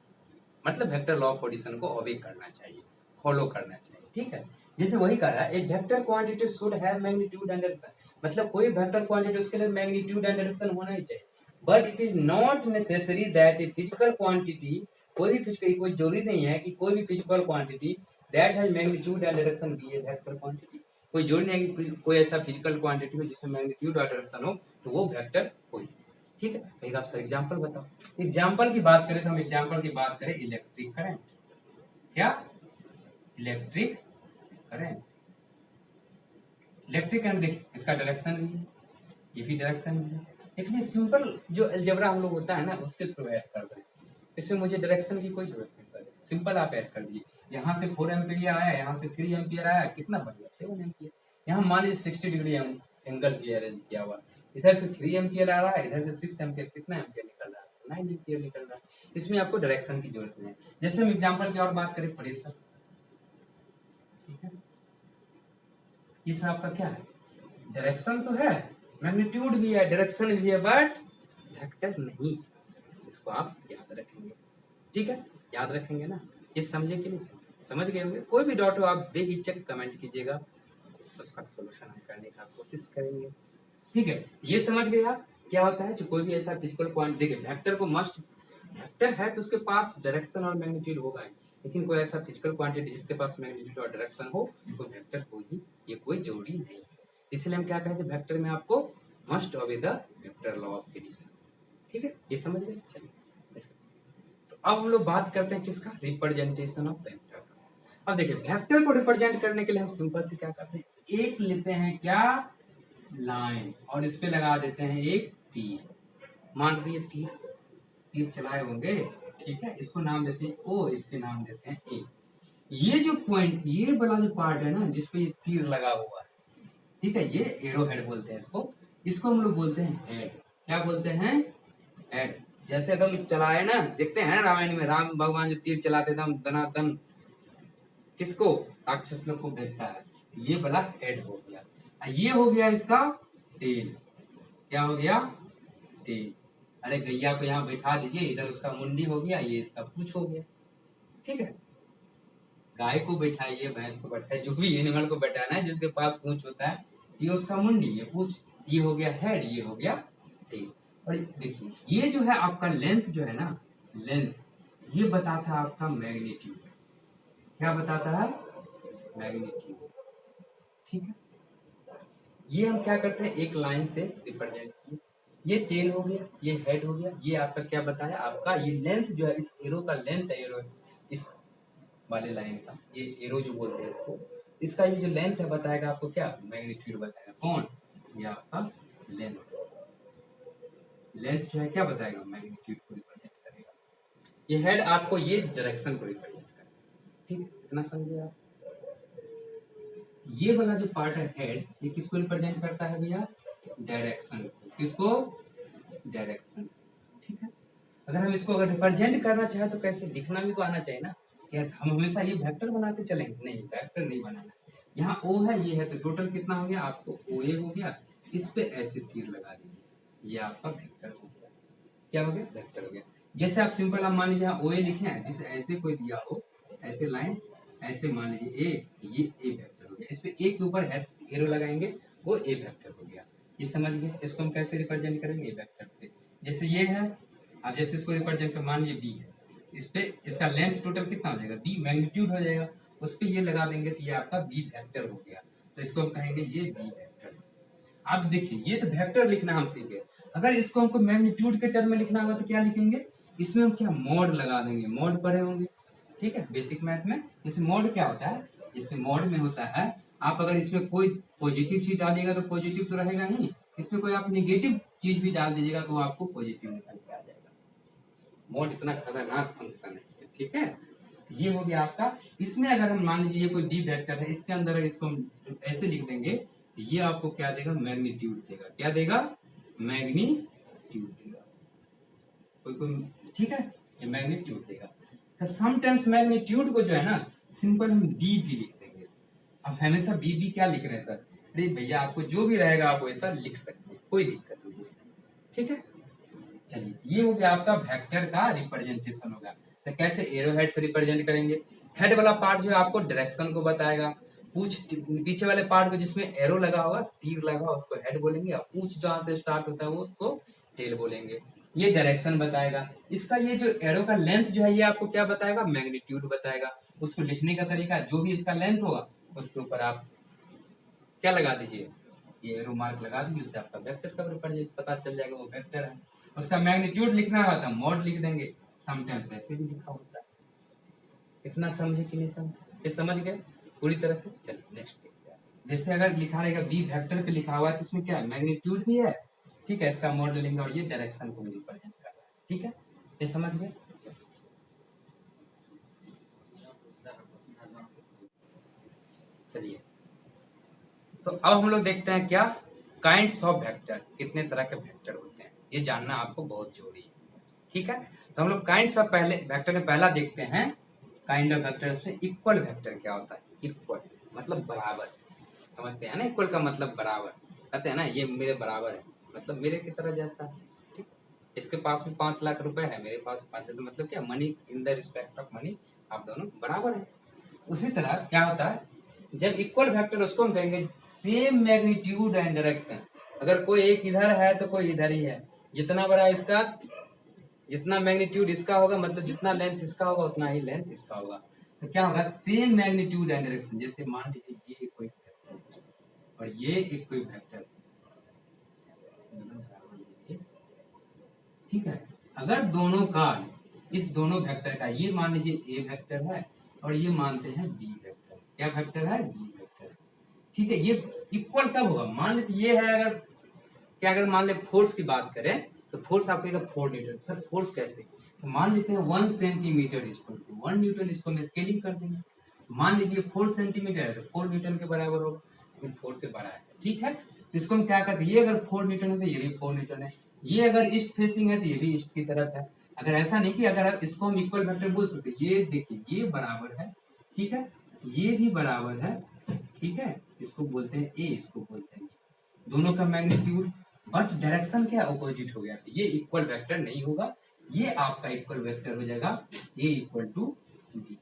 मतलब वेक्टर लॉ ऑफ एडिशन को ओबे करना चाहिए, फॉलो करना चाहिए, ठीक है। जैसे वही कह रहा है एक vector quantity should have magnitude and direction, मतलब कोई वेक्टर क्वांटिटी उसके लिए मैग्नीट्यूड एंड डायरेक्शन होना ही चाहिए, but it is not necessary that a physical quantity, कोई भी फिजिकल, कोई जरूरी नहीं है कि कोई भी physical quantity that has magnitude and direction be a vector quantity, कोई जरूरी नहीं है कि कोई ऐसा फिजिकल क्वांटिटी हो जिसमें मैग्नीट्यूड और डायरेक्शन हो तो वो वेक्टर हो, ठीक है। एक आप सर एग्जांपल बताओ, एग्जांपल की बात करें तो हम एग्जांपल की बात करें इलेक्ट्रिक करंट, क्या, इलेक्ट्रिक करंट, इलेक्ट्रिक करंट देखिए इसका डायरेक्शन भी है, ये भी डायरेक्शन भी है, लेकिन ये सिंपल जो अलजेब्रा हम लोग होता है ना उसके थ्रू ऐड कर रहे हैं, इसमें मुझे डायरेक्शन की कोई जरूरत नहीं पड़े, सिंपल आप ऐड कर दीजिए, यहाँ से 4 एम्पियर आया, यहाँ से 3 एम्पियर आया, कितना बढ़िया 7 एम्पियर, यहाँ मान लीजिए 60 डिग्री एंगल की अरेंज किया हुआ, इधर से 3 एम्पियर आ रहा है, इधर से 6 एम्पियर, कितना एम्पियर निकल रहा है, 9 एम्पियर निकल रहा है, इसमें आपको डायरेक्शन की जरूरत नहीं है। जैसे हम एग्जाम्पल की और बात करें प्रेशर, ठीक है, इस आपका क्या है, डायरेक्शन तो है, मैग्नीट्यूड भी है, डायरेक्शन भी है, बट वेक्टर नहीं, इसको आप याद रखेंगे, ठीक है, याद रखेंगे ना, ये समझे कि नहीं समझ गए होंगे, कोई भी डाउट हो आप बेहिचक कमेंट कीजिएगा, उसका सोल्यूशन हम करने का कोशिश करेंगे, ठीक है। ये समझ गए आप क्या होता है, जो कोई भी ऐसा फिजिकल क्वांटिटी, देखिए वेक्टर को मस्ट, वेक्टर है तो उसके पास डायरेक्शन और मैग्नीट्यूड होगा ही, लेकिन कोई ऐसा फिजिकल क्वांटिटी जिसके पास मैग्नीट्यूड और डायरेक्शन हो तो वेक्टर हो ही, ये कोई जरूरी नहीं, इसलिए हम क्या कहते हैं वेक्टर में आपको must obey the vector law of addition, ठीक है, ये समझ गए। चलिए तो अब हम लोग बात करते हैं किसका, रिप्रेजेंटेशन ऑफ वेक्टर। अब देखिए वेक्टर को रिप्रेजेंट करने के लिए हम सिंपल से क्या करते हैं, एक लेते हैं क्या, लाइन, और इस पे लगा देते हैं एक तीर, मान लीजिए तीर, तीर चलाए होंगे, ठीक है, इसको नाम देते हैं ओ, इसके नाम देते हैं ए, ये जो पॉइंट, ये वाला जो पार्ट है ना जिसपे ये तीर लगा हुआ है, ठीक है, ये एरो हेड बोलते हैं इसको, इसको हम लोग बोलते हैं हेड, क्या बोलते हैं, हेड। जैसे एकदम चलाए ना, देखते हैं रामायण में राम भगवान जो तीर चलाते एकदम दनादन, किसको, राक्षस लोग को भेजता है, ये वाला हेड हो गया, ये हो गया इसका टेल, क्या हो गया, टेल, अरे गैया को यहाँ बैठा दीजिए, इधर उसका मुंडी हो गया, ये इसका पूछ हो गया, ठीक है, गाय को बैठाइए, भैंस को बैठाइए, जो भी एनिमल को बैठाना है जिसके पास पूंछ होता है, ये उसका मुंडी, ये पूछ, ये हो गया हेड, ये हो गया टेल। और देखिए ये जो है आपका लेंथ जो है ना, लेंथ, ये बताता है आपका मैग्नीट्यूड, क्या बताता है, मैग्नीट्यूड, ठीक है। ये हम क्या करते हैं एक लाइन से रिप्रेजेंट किए, ये टेल हो गया, ये हेड हो गया, ये आपका क्या बताया, आपका ये लेंथ जो है, इस एरो का लेंथ है, एरो इस वाले लाइन का, ये एरो जो बोलते हैं इसको, इसका ये जो लेंथ है बताएगा आपको क्या, मैग्नीट्यूड बताएगा, कौन, ये आपका लेंथ, लेंथ जो है क्या बताएगा, मैग्नीट्यूड को रिप्रेजेंट करेगा, ये हेड आपको ये डायरेक्शन को रिप्रेजेंट करेगा, ठीक है, इतना समझे आप। ये वाला जो पार्ट है हेड, ये किसको रिप्रेजेंट करता है भैया, डायरेक्शन, किसको, डायरेक्शन, ठीक है। अगर हम इसको अगर रिप्रेजेंट करना चाहे तो कैसे, लिखना भी तो आना चाहिए ना, क्या हम हमेशा ये वेक्टर बनाते चलेंगे, नहीं वेक्टर नहीं बनाना, यहाँ ओ है, ये है, तो टोटल कितना हो गया आपको, ओ ए हो गया, इस पे ऐसे तीर लगा दीजिए, ये आपका वेक्टर हो गया, क्या हो गया, वेक्टर हो गया। जैसे आप सिंपल आप मान लीजिए ओ ए लिखे हैं, जिसे ऐसे कोई दिया हो, ऐसे लाइन, ऐसे मान लीजिए ए, ये ए वेक्टर हो गया, इस पे एक के ऊपर एरो लगाएंगे, वो ए वेक्टर हो गया, ये समझ गए। इसको हम कैसे रिप्रेजेंट करेंगे, ए वेक्टर से, जैसे ये है, अब जैसे इसको रिप्रेजेंट कर मान लीजिए बी है, इस पे इसका लेंथ टोटल कितना हो जाएगा, बी मैग्नीट्यूड हो जाएगा, उस पे ये लगा देंगे तो ये आपका बी वेक्टर हो गया, तो इसको हम कहेंगे ये बी वेक्टर। आप देखिए ये तो वेक्टर लिखना हम सीख गए, अगर इसको हमको मैग्नीट्यूड के टर्म में लिखना होगा तो क्या लिखेंगे, इसमें हम क्या मॉड लगा देंगे, मॉड पढ़े होंगे, ठीक है बेसिक मैथ में। इसमें मॉड क्या होता है, इसमें मॉड में होता है आप अगर इसमें कोई पॉजिटिव चीज डालिएगा तो पॉजिटिव तो रहेगा ही, इसमें कोई आप निगेटिव चीज भी डाल दीजिएगा तो आपको पॉजिटिव निकल के आ जाएगा। मॉड इतना खतरनाक फंक्शन है, ठीक है। ये हो गया आपका। इसमें अगर हम मान लीजिए ये कोई बी वेक्टर है, इसके अंदर अगर इसको हम ऐसे लिख देंगे तो ये आपको क्या देगा, मैग्नीट्यूड देगा, क्या देगा, मैग्नीट्यूड देगा, कोई कोई ठीक है, ये मैग्नीट्यूड देगा। तो समटाइम्स मैग्नीट्यूड को जो है ना सिंपल हम डी भी लिख देंगे। अब हमेशा बी बी क्या लिख रहे हैं सर, अरे भैया आपको जो भी रहेगा आप वैसा लिख सकते हैं, कोई दिक्कत नहीं है, ठीक है। चलिए ये हो गया आपका वेक्टर का रिप्रेजेंटेशन होगा। तो कैसे एरो हेड से रिप्रेजेंट करेंगे, हेड वाला पार्ट जो है आपको डायरेक्शन को बताएगा, पूछ पीछे वाले पार्ट को जिसमें एरो लगा होगा, तीर लगा होगा, उसको हेड बोलेंगे, और पूछ जहां से स्टार्ट होता है वो उसको टेल बोलेंगे। ये डायरेक्शन बताएगा। इसका ये जो एरो का लेंथ जो है ये आपको क्या बताएगा, मैग्नीट्यूड बताएगा। उसको लिखने का तरीका, जो भी इसका लेंथ होगा उसके ऊपर आप क्या लगा दीजिए, ये एरो मार्क लगा दीजिए, उससे आपका वेक्टर का पता चल जाएगा वो वेक्टर है। उसका मैग्नीट्यूड लिखना होता है मॉड लिख देंगे, समटाइम्स ऐसे भी लिखा होता है। इतना समझे कि नहीं समझे, ये समझ गए पूरी तरह से। चलिए नेक्स्ट देखते हैं। जैसे अगर लिखा रहेगा बी वेक्टर पे लिखा हुआ है तो इसमें क्या है, मैग्नीट्यूड भी है, ठीक है, इसका मॉड लेंगे और ये डायरेक्शन को भी रिप्रेजेंट कर रहा है, ठीक है, ये समझ गए। चलिए तो अब हम लोग देखते हैं क्या, काइंड्स ऑफ वेक्टर, कितने तरह के वेक्टर होते हैं, ये जानना आपको बहुत जरूरी है, ठीक है। तो हम लोग काइंड्स ऑफ पहले वेक्टर में पहला देखते हैं, काइंड ऑफ वेक्टर में इक्वल वेक्टर क्या होता है, इक्वल मतलब बराबर, समझते हैं ना, इक्वल का मतलब बराबर, कहते हैं ना ये मेरे बराबर है, मतलब मेरे की तरह जैसा है, ठीक। इसके पास में 5 लाख रुपए है, मेरे पास 5 लाख, तो मतलब क्या, money in the respect of money, आप दोनों बराबर है। उसी तरह क्या होता है, जब इक्वल वेक्टर उसको हम कहेंगे सेम मैग्नीट्यूड एंड डायरेक्शन, अगर कोई एक इधर है तो कोई इधर ही है, जितना बड़ा इसका जितना मैग्नीट्यूड इसका होगा, मतलब जितना लेंथ इसका होगा उतना ही लेंथ इसका होगा, तो क्या होगा, सेम मैग्नीट्यूड एंड डायरेक्शन। जैसे मान लीजिए ये कोई वेक्टर और ये एक कोई वेक्टर, ठीक है, अगर दोनों का इस दोनों वेक्टर का, ये मान लीजिए ए वेक्टर है और ये मानते हैं बी वेक्टर, क्या वेक्टर है, बी वेक्टर, ठीक है। ये इक्वल कब होगा, मान लीजिए ये है, अगर क्या, अगर मान ले फोर्स की बात करें तो फोर्स आपको कहेगा 4 न्यूटन, सर फोर्स कैसे, तो मान लेते हैं 1 सेंटीमीटर इक्वल टू 1 न्यूटन, इसको हम स्केलिंग कर देंगे, मान लीजिए 4 सेंटीमीटर है तो 4 न्यूटन के बराबर होगा, लेकिन 4 से बड़ा है, ठीक है। तो इसको हम क्या कहते हैं, ये अगर 4 न्यूटन है तो ये भी 4 न्यूटन है, ये अगर ईस्ट फेसिंग है तो ये भी ईस्ट की तरफ है। अगर ऐसा नहीं कि अगर इसको हम इक्वल वेक्टर बोल सकते, ये देखिए ये बराबर है, ठीक है, ये भी बराबर है, ठीक है, इसको बोलते हैं ए, इसको बोलते हैं, दोनों का मैग्नीट्यूड, बट डायरेक्शन क्या अपोजिट हो गया, तो ये इक्वल वेक्टर नहीं होगा, ये आपका इक्वल वेक्टर हो जाएगा ए इक्वल टू बी,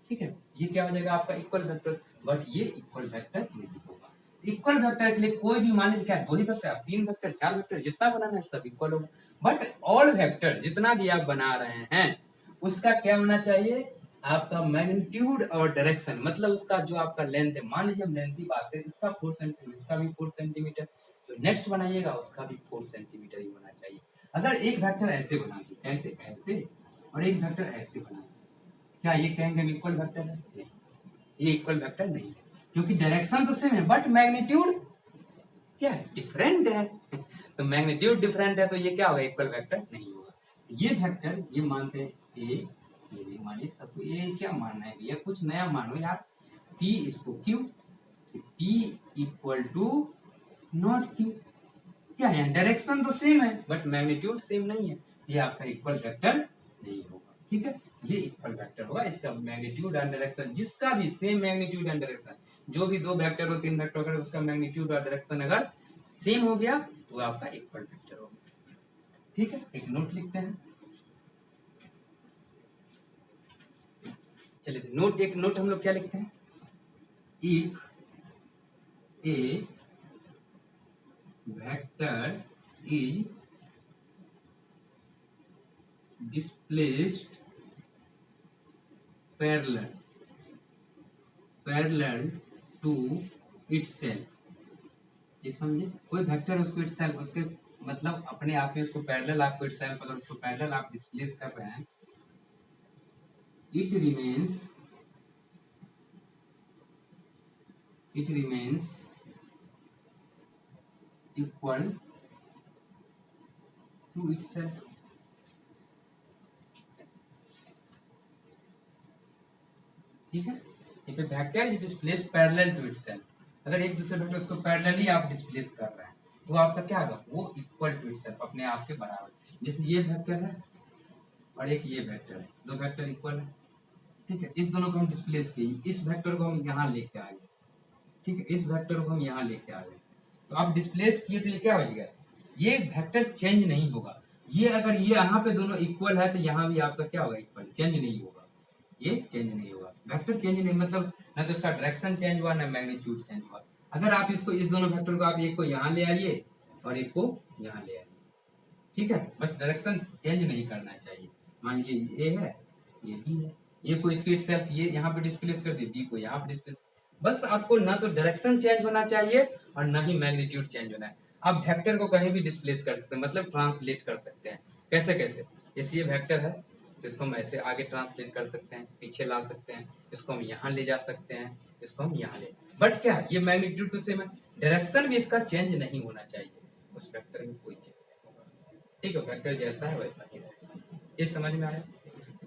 ठीक है, ये क्या हो जाएगा आपका इक्वल वेक्टर, बट ये इक्वल वेक्टर नहीं होगा। इक्वल वेक्टर के लिए कोई भी मान लीजिए क्या, 2 ही वेक्टर, 3 वेक्टर, 4 वेक्टर, जितना बनाना है सब इक्वल होगा, बट ऑल वेक्टर जितना भी आप बना रहे हैं उसका क्या होना चाहिए, आपका मैग्नीट्यूड और डायरेक्शन, मतलब उसका जो आपका लेंथ है, मान लीजिए हम लेंथ की बात करें, इसका 4 सेंटीमीटर, इसका भी 4 सेंटीमीटर, जो नेक्स्ट बनाइएगा उसका भी 4 सेंटीमीटर ही होना चाहिए। अगर एक वेक्टर ऐसे बना दी, ऐसे ऐसे, और एक वेक्टर ऐसे बना दी, क्या ये कहेंगे हम इक्वल वेक्टर है, नहीं, ये इक्वल वेक्टर नहीं है, क्योंकि डायरेक्शन तो सेम है बट मैग्नीट्यूड क्या है, डिफरेंट है। तो मैग्नीट्यूड डिफरेंट है तो ये क्या होगा, इक्वल वेक्टर नहीं होगा। ये वेक्टर ये मानते हैं ए, ये भी मानिए, सबको ए क्या मानना है भैया, कुछ नया मानो यार, पी इसको Q, P equal to not Q, क्या है, डायरेक्शन तो सेम है बट मैग्नीट्यूड सेम नहीं है, ये आपका इक्वल वेक्टर नहीं होगा, ठीक है। ये इक्वल वेक्टर होगा, इसका मैग्नीट्यूड एंड डायरेक्शन, जिसका भी सेम मैग्नीट्यूड एंड डायरेक्शन, जो भी 2 वेक्टर हो 3 वेक्टर हो उसका मैग्नीट्यूड और डायरेक्शन अगर सेम हो गया तो आपका इक्वल वेक्टर होगा, ठीक है। एक नोट लिखते हैं, चलिए नोट, एक नोट हम लोग क्या लिखते हैं, if a vector is displaced parallel to itself. ये समझे, कोई वेक्टर उसको इटसेल्फ उसके मतलब अपने आप में उसको पैरेलल आपको इटसेल्फ अगर उसको पैरेलल आप डिस्प्लेस कर रहे हैं, it remains equal to itself। ठीक है, ये पे vector is displace parallel to itself. अगर एक दूसरे वेक्टर उसको पैरेलली आप डिस्प्लेस कर रहे हैं तो आपका क्या होगा, वो इक्वल टू इटसेल्फ, अपने आप के बराबर। जैसे ये वेक्टर है और एक ये वेक्टर है, दो वेक्टर इक्वल है। ठीक है, इस दोनों को हम डिस्प्लेस किए, इस वेक्टर को हम यहाँ लेके आ गए। ठीक है, इस वेक्टर को हम यहाँ लेके आ गए, तो आप डिस्प्लेस किए तो ये क्या हो गया, ये वेक्टर चेंज नहीं होगा। ये अगर ये यहाँ पे दोनों इक्वल है तो यहाँ भी आपका क्या होगा, इक्वल, चेंज नहीं होगा, ये चेंज नहीं होगा। वेक्टर चेंज नहीं मतलब ना तो इसका डायरेक्शन चेंज हुआ ना मैग्नीट्यूड चेंज हुआ। अगर आप इसको इस दोनों वेक्टर को आप एक को यहाँ ले आइए और एक को यहाँ ले आइए, ठीक है, बस डायरेक्शन चेंज नहीं करना चाहिए। मान लीजिए ए है, ये बी है, ए को इसके सेल्फ ये यहाँ पे डिस्प्लेस कर दिए, बी को यहाँ पे डिस्प्लेस। बस आपको ना तो डायरेक्शन चेंज होना चाहिए और ना ही मैग्नीट्यूड चेंज होना है। आप वेक्टर को कहीं भी डिस्प्लेस कर सकते हैं, मतलब ट्रांसलेट कर सकते हैं। कैसे कैसे, जैसे ये वेक्टर है तो इसको हम ऐसे आगे ट्रांसलेट कर सकते हैं, पीछे ला सकते हैं, इसको हम यहाँ ले जा सकते हैं, इसको हम यहाँ ले। बट क्या ये मैग्नीट्यूड तो सेम है, डायरेक्शन भी इसका चेंज नहीं होना चाहिए, उस वेक्टर में कोई चेंज नहीं होगा। ठीक है, वेक्टर जैसा है वैसा ही रहेगा। ये समझ में आया।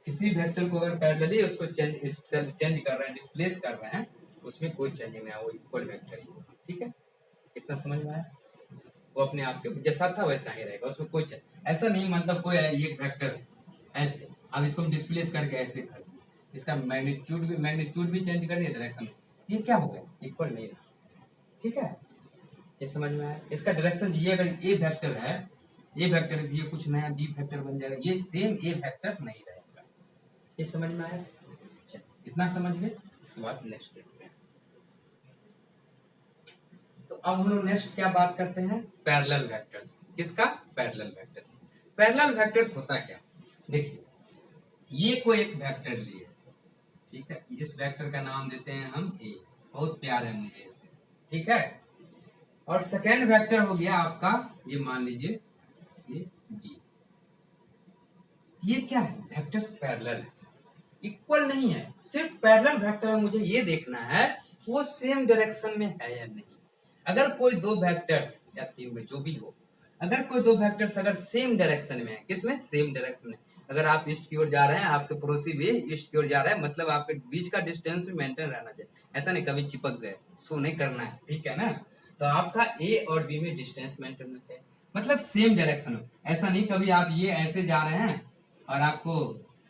किसी वेक्टर को अगर पैरेलली उसको चेंज कर रहे हैं, डिस्प्लेस कर रहे हैं, उसमें कोई चेंज नहीं है, वो इक्वल वेक्टर ही होगा। ठीक है, इतना समझ में आया। वो अपने आप के जैसा था वैसा ही रहेगा, उसमें कोई चेंज ऐसा नहीं, मतलब कोई ये वेक्टर ऐसे अब इसको हम डिस्प्लेस करके ऐसे कर दिए, इसका मैग्नीट्यूड भी चेंज कर दिया, डायरेक्शन, ये क्या हो गया, इक्वल नहीं रहा। ठीक है, ये समझ में आया। इसका डायरेक्शन ये अगर ए वेक्टर है, ये वेक्टर ये कुछ नया बी वेक्टर बन जाएगा, ये सेम ए वेक्टर नहीं रहेगा। ये समझ में आया, इतना समझ गए। इसके बाद नेक्स्ट देखते हैं। तो अब हम लोग नेक्स्ट क्या बात करते हैं, पैरेलल वेक्टर्स। किसका, पैरेलल वेक्टर्स। पैरेलल वेक्टर्स होता क्या, देखिए ये कोई एक वेक्टर लिए, ठीक है, इस वेक्टर का नाम देते हैं हम ए, बहुत प्यार है मुझे इससे। ठीक है, और सेकेंड वेक्टर हो गया आपका, ये मान लीजिए ये बी। ये क्या है, वेक्टर्स पैरेलल है, इक्वल नहीं है। सिर्फ पैरेलल वेक्टर में मुझे ये देखना है वो सेम डायरेक्शन में है या नहीं। अगर कोई दो वेक्टर्स या तीन में जो भी हो, अगर कोई दो वेक्टर्स अगर सेम डायरेक्शन में है, किसमें, सेम डायरेक्शन में। अगर आप ईस्ट की ओर जा रहे हैं, आपके पड़ोसी भी ईस्ट की ओर जा रहे हैं, मतलब आपके बीच का डिस्टेंस भी मेंटेन रहना चाहिए, ऐसा नहीं कभी चिपक गए, सो नहीं करना है। ठीक है ना, तो आपका ए और बी में डिस्टेंस मेंटेन होना चाहिए, मतलब सेम डायरेक्शन में। ऐसा नहीं कभी आप ये ऐसे जा रहे हैं और आपको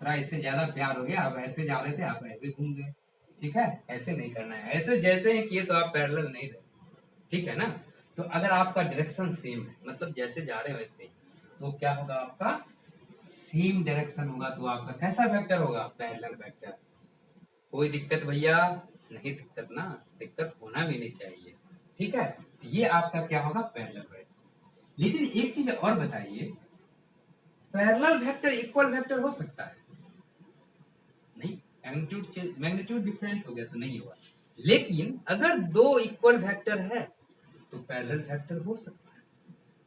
थोड़ा इससे ज्यादा प्यार हो गया, आप ऐसे जा रहे थे, आप ऐसे घूम गए। ठीक है, ऐसे नहीं करना है, ऐसे जैसे ही किए तो आप पैरेलल नहीं रहे। ठीक है ना, तो अगर आपका डायरेक्शन सेम है, मतलब जैसे जा रहे हैं वैसे ही, तो क्या होगा, आपका सेम डायरेक्शन होगा, तो आपका कैसा वेक्टर होगा, पैरेलल वेक्टर। कोई दिक्कत भैया नहीं, दिक्कत ना, दिक्कत होना भी नहीं चाहिए। ठीक है, तो ये आपका क्या होगा, पैरेलल वेक्टर। लेकिन एक चीज और बताइए, पैरेलल वेक्टर इक्वल वेक्टर हो सकता है, नहीं, मैग्नीट्यूड डिफरेंट हो गया तो नहीं हुआ। लेकिन अगर दो इक्वल वेक्टर है तो पैरेलल वेक्टर हो सकता है,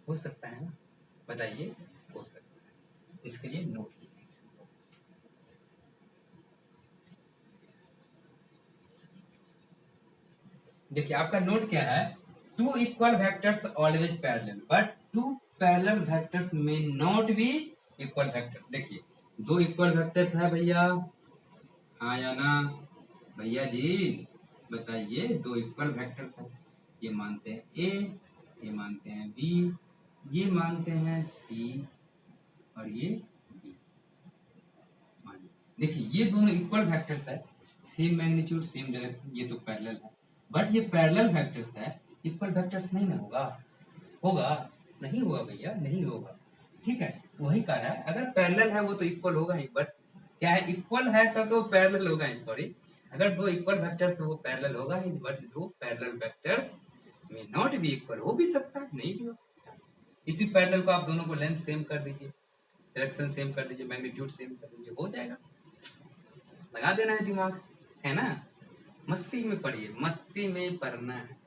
हो सकता है ना, बताइए, हो सकता है। इसके लिए नोट लिखिए। देखिए आपका नोट क्या है, two equal vectors always parallel, but two parallel vectors may not be equal vectors. देखिए दो इक्वल वेक्टर्स है भैया, हाँ या ना भैया जी, बताइए, दो इक्वल वेक्टर्स है, ये मानते हैं ए, ये मानते हैं बी, ये मानते हैं सी और ये बी। देखिए ये दोनों इक्वल वेक्टर्स है, सेम मैग्नीट्यूड सेम डायरेक्शन, ये तो पैरेलल है। बट ये पैरेलल वेक्टर्स है, इक्वल वेक्टर्स नहीं ना होगा, होगा, नहीं होगा भैया, नहीं होगा। ठीक है, वही कह रहा है, अगर पैरेलल है वो तो इक्वल होगा ही, बट क्या है, इक्वल है तब तो पैरेलल होगा ही, सॉरी, अगर दो इक्वल वेक्टर्स वो पैरेलल होगा ही, बट दो पैरेलल वेक्टर्स में नॉट भी इक्वल, हो भी सकता है, नहीं भी हो सकता। इसी पैरेलल को आप दोनों को लेंथ सेम कर दीजिए, डायरेक्शन सेम कर दीजिए, मैग्नीट्यूड सेम कर दीजिए, हो जाएगा। लगा देना है दिमाग, है ना। मस्ती में पढ़िए, मस्ती में पढ़ना है।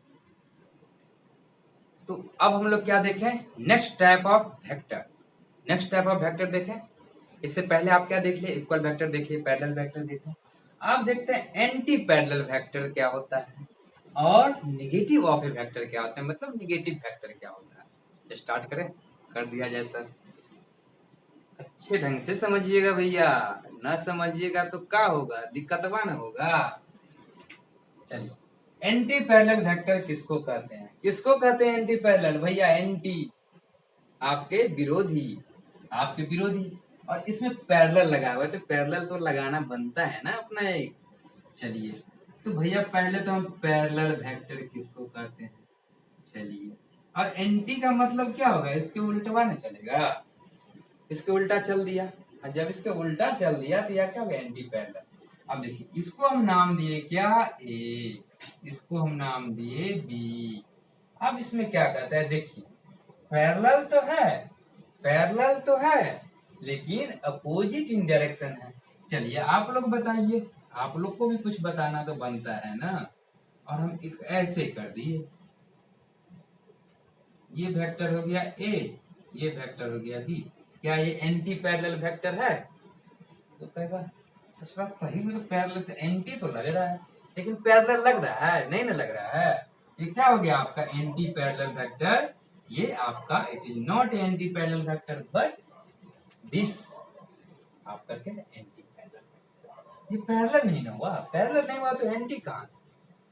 तो अब हम लोग क्या देखें, next type of vector. Next type of vector देखें। इससे पहले आप क्या देख लिए, इक्वल वेक्टर देख लिए, पैरेलल वेक्टर देखें। अब देखते हैं एंटी पैरेलल वेक्टर क्या होता है और निगेटिव ऑफ ए वेक्टर क्या होता है, मतलब निगेटिव वेक्टर क्या होता है। स्टार्ट करें, कर दिया जाए सर। अच्छे ढंग से समझिएगा भैया, ना समझिएगा तो क्या होगा, दिक्कतवा ना होगा। चलिए, एंटी पैरेलल वेक्टर किसको कहते हैं, किसको कहते हैं एंटी पैरेलल भैया, एंटी आपके विरोधी, आपके विरोधी। और इसमें पैरेलल लगा हुआ है, तो पैरेलल तो लगाना बनता है ना अपना एक। चलिए, तो भैया पहले तो हम पैरेलल वेक्टर किसको कहते हैं, चलिए। और एंटी का मतलब क्या होगा, इसके उल्टवा ना चलेगा, इसके उल्टा चल दिया, और जब इसके उल्टा चल दिया तो यह क्या होगा, एंटी पैरेलल। अब देखिए, इसको हम नाम दिए क्या, ए, इसको हम नाम दिए बी। अब इसमें क्या कहता है, देखिए पैरेलल तो है, पैरेलल तो है, लेकिन अपोजिट इन डायरेक्शन है। चलिए आप लोग बताइए, आप लोग को भी कुछ बताना तो बनता है ना। और हम एक ऐसे कर दिए, ये वेक्टर हो गया ए, ये वेक्टर हो गया बी। क्या ये एंटी पैरेलल वेक्टर है, तो कहेगा ससुरा सही में तो पैरेलल, तो एंटी तो लग रहा है, लेकिन पैरेलल लग रहा है नहीं ना, लग रहा है। ये क्या हो गया आपका एंटी पैरेलल वेक्टर, ये आपका it is not anti parallel vector but this आपका क्या है, एंटी पैरेलल। ये पैरेलल नहीं ना हुआ, पैरेलल नहीं हुआ तो एंटी कहां से,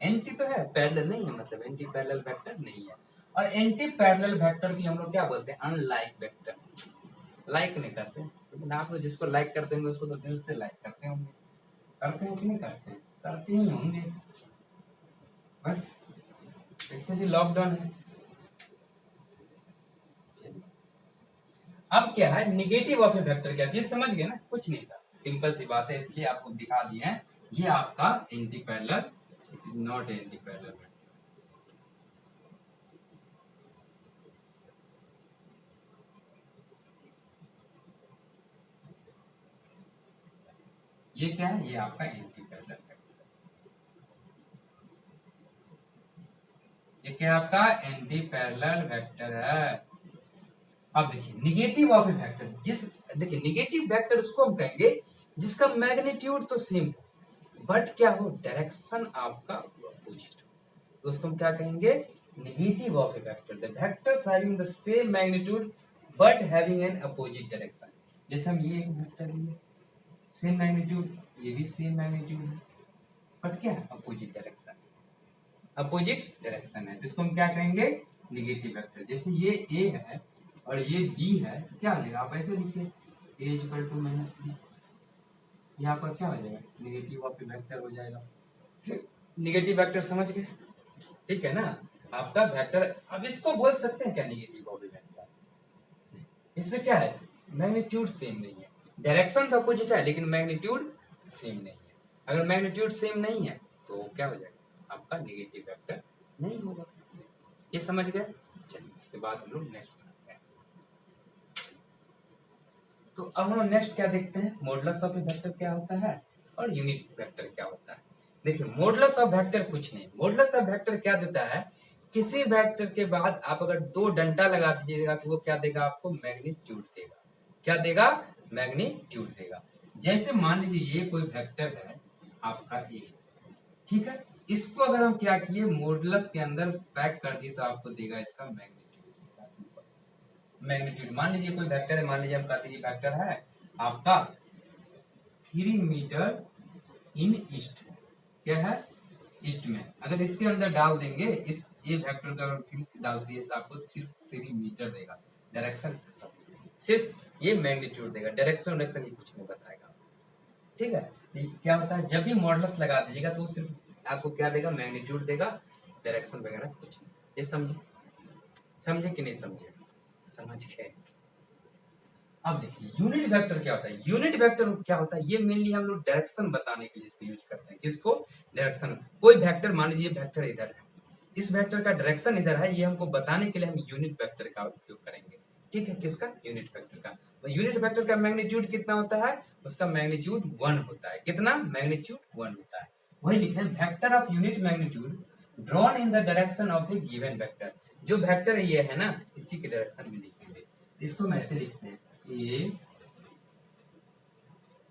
एंटी तो है, पैरेलल नहीं है, मतलब एंटी पैरेलल वेक्टर नहीं है। और एंटी पैरेलल वेक्टर की हम लोग क्या बोलते हैं, अनलाइक वेक्टर। लाइक नहीं करते, लेकिन आप तो जिसको लाइक करते होंगे उसको तो दिल से लाइक करते होंगे, करते हैं कि नहीं करते हैं, करते ही होंगे बस, इससे भी लॉकडाउन है। अब क्या है निगेटिव ऑफ ए वेक्टर, क्या ये समझ गए ना, कुछ नहीं था, सिंपल सी बात है, इसलिए आपको दिखा दिए हैं। ये आपका anti parallel, it is not anti parallel. ये क्या है, ये आपका एंटी पैरेलल वेक्टर, ये क्या आपका एंटी पैरेलल वेक्टर है। अब देखिए निगेटिव ऑफ ए वेक्टर, जिस देखिए निगेटिव वेक्टर उसको हम कहेंगे जिसका मैग्नीट्यूड तो सेम हो बट क्या हो, डायरेक्शन आपका अपोजिट हो, तो उसको हम क्या कहेंगे, negative of A vector, the vectors having the same magnitude but having an opposite direction. जैसे हम ये एक वेक्टर लिए, सेम मैग्नीट्यूड, ये भी सेम मैग्नीट्यूड है, बट क्या है, अपोजिट डायरेक्शन, अपोजिट डायरेक्शन है, जिसको हम क्या कहेंगे, नेगेटिव वेक्टर। जैसे ये ए है और ये बी है, तो क्या हो जाएगा, आप ऐसे लिखिए ए इक्वल टू माइनस बी, यहाँ पर क्या हो जाएगा, नेगेटिव ऑफ ए वेक्टर हो जाएगा। नेगेटिव वेक्टर समझ गए, ठीक है ना। आपका वेक्टर, अब इसको बोल सकते हैं क्या नेगेटिव ऑफ ए वेक्टर, इसमें क्या है, मैग्नीट्यूड सेम नहीं है, डायरेक्शन तो अपोजिट है लेकिन मैग्नीट्यूड सेम नहीं है। अगर मैग्नीट्यूड सेम नहीं है तो क्या हो जाएगा, आपका नेगेटिव वेक्टर नहीं होगा। ये समझ गए। चलिए इसके बाद हम लोग नेक्स्ट, तो अब हम नेक्स्ट क्या देखते हैं, मॉडुलस ऑफ ए वेक्टर क्या होता है और यूनिट वेक्टर क्या होता है। देखिए मॉडुलस ऑफ वेक्टर कुछ नहीं, मॉडुलस ऑफ वेक्टर क्या देता है, किसी वेक्टर के बाद आप अगर दो डंडा लगा दीजिएगा तो वो क्या देगा, आपको मैग्नीट्यूड देगा। क्या देगा, मैग्नीट्यूड देगा। जैसे मान लीजिए ये कोई वेक्टर है आपका ए, ठीक है, इसको अगर हम क्या किए मॉडुलस के अंदर पैक कर दिए तो आपको देगा इसका मैग्नीट्यूड। मैग्नीट्यूड मान लीजिए कोई वेक्टर है, मान लीजिए हम कहते हैं वेक्टर है आपका 3 मीटर इन ईस्ट, क्या है, ईस्ट में। अगर इसके अंदर डाल देंगे इस ये वेक्टर का अगर डाल दिए तो आपको सिर्फ 3 मीटर देगा, डायरेक्शन सिर्फ ये मैग्नीट्यूड देगा, डायरेक्शन डायरेक्शन ये कुछ नहीं बताएगा, ठीक है। क्या होता है जब भी मॉडुलस लगा दीजिएगा तो सिर्फ आपको क्या देगा, मैग्नीट्यूड देगा, डायरेक्शन वगैरह कुछ नहीं। ये समझे, समझे कि नहीं समझे, समझ गए। अब देखिए यूनिट वेक्टर क्या होता है, यूनिट वेक्टर क्या होता है, ये मेनली हम लोग डायरेक्शन बताने के लिए इसको यूज करते हैं। किसको, डायरेक्शन। कोई वेक्टर मान लीजिए वेक्टर इधर है, इस वेक्टर का डायरेक्शन इधर है, ये हमको बताने के लिए हम यूनिट वेक्टर का उपयोग करेंगे। ठीक है, किसका? यूनिट वेक्टर का। यूनिट वेक्टर का मैग्नीट्यूड कितना होता है? उसका मैग्नीट्यूड 1 होता है। कितना? मैग्नीट्यूड 1 होता है। वही लिखे vector of unit magnitude drawn in the direction of A given vector. जो वेक्टर ये है ना, इसी के डायरेक्शन में लिखेंगे। इसको हम ऐसे लिखते हैं, ए,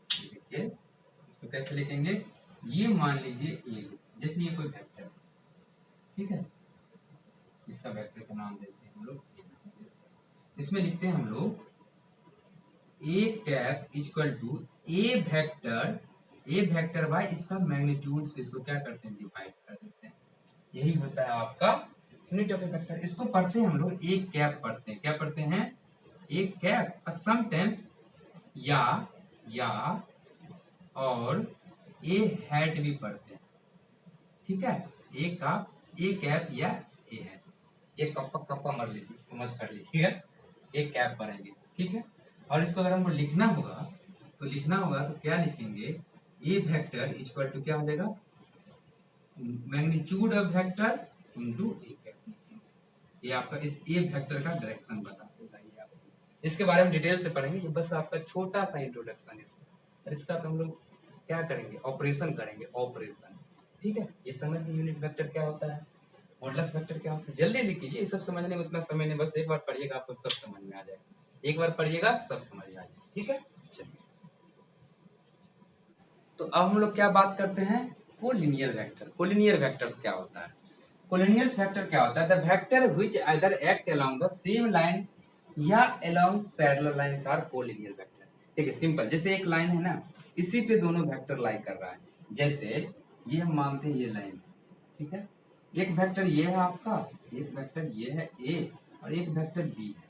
देखिए इसको कैसे लिखेंगे, ये मान लीजिए ए, जैसे ये कोई वेक्टर, ठीक है, इसका वेक्टर का नाम देते हैं हम लोग, इसमें लिखते हैं हम लोग A cap equal to A vector by इसका मैग्नीट्यूड से इसको क्या करते हैं, डिवाइड कर देते हैं। यही होता है आपका यूनिट ऑफ ए वेक्टर। इसको पढ़ते हैं हम लोग ए कैप पढ़ते हैं। क्या पढ़ते हैं? A cap. समटाइम्स या और ए हैट भी पढ़ते हैं, ठीक है। ए का ए कैप या ए हैट, ये कप्पा मत कर लीजिएगा, ए कैप पढ़ेंगे, ठीक है। और इसको अगर हमको लिखना होगा तो क्या लिखेंगे, ए वेक्टर इक्वल टू क्या हो जाएगा, magnitude of vector into A cap. ये आपका इस ए वेक्टर का डायरेक्शन बता देगा। इसके बारे में डिटेल से पढ़ेंगे, ये बस आपका छोटा सा इंट्रोडक्शन है इसका। और इसका तो हम लोग क्या करेंगे, ऑपरेशन करेंगे, ऑपरेशन, ठीक है। ये समझ लीजिए यूनिट वेक्टर क्या होता है, मॉडुलस वेक्टर क्या होता है। जल्दी लिख कीजिए, ये सब समझने में उतना समय नहीं, बस एक बार पढ़िएगा आपको सब समझ में आ जाएगा। एक बार पढ़िएगा सब समझ में आ जाएगा, ठीक है। चलिए, तो अब हम लोग क्या बात करते हैं, कोलिनियर वेक्टर। कोलिनियर वेक्टर्स क्या होता है? कोलिनियर वेक्टर क्या होता है? The vector which either act along the same line या along parallel lines are collinear vector. देखिए सिंपल, जैसे एक लाइन है ना, इसी पे दोनों वेक्टर लाई कर रहा है। जैसे ये हम मानते हैं ये लाइन, ठीक है, एक वेक्टर ये है आपका, एक वेक्टर ये है ए, और एक वेक्टर बी है,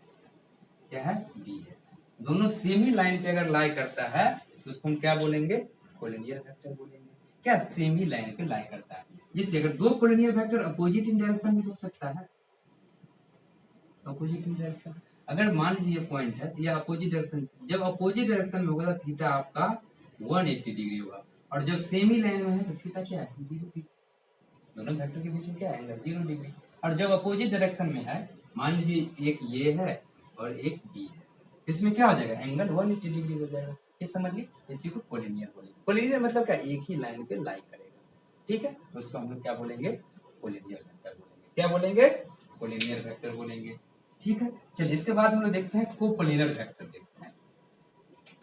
क्या है, बी है। दोनों सेम ही लाइन पे अगर लाई करता है तो उसको हम क्या बोलेंगे, कोलिनियर वेक्टर बोलेंगे। क्या? सेम ही लाइन पे लाई करता है। जिससे अगर दो collinear vector opposite in direction में हो सकता है, अपोजिट इन डायरेक्शन, अगर मान लीजिए ये पॉइंट है तो ये अपोजिट डायरेक्शन, जब अपोजिट डायरेक्शन में होगा तो थीटा आपका 180 डिग्री होगा, और जब सेम ही लाइन में है तो थीटा क्या है, 0 डिग्री। दोनों वेक्टर के बीच में क्या है, एंगल 0 डिग्री। और जब अपोजिट डायरेक्शन में है, मान लीजिए एक ये है और एक बी है, इसमें क्या हो जाएगा, एंगल 180 डिग्री हो जाएगा। ये समझिए, इसी को कोलिनियर बोलेंगे। कोलिनियर मतलब क्या, एक ही लाइन पे लाई करेगा, ठीक है। उसको हम लोग क्या बोलेंगे, कोलिनियर वेक्टर बोलेंगे। क्या बोलेंगे, कोलिनियर वेक्टर बोलेंगे, ठीक है। चलिए इसके बाद हम लोग देखते हैं कोप्लेनर वेक्टर देखते हैं।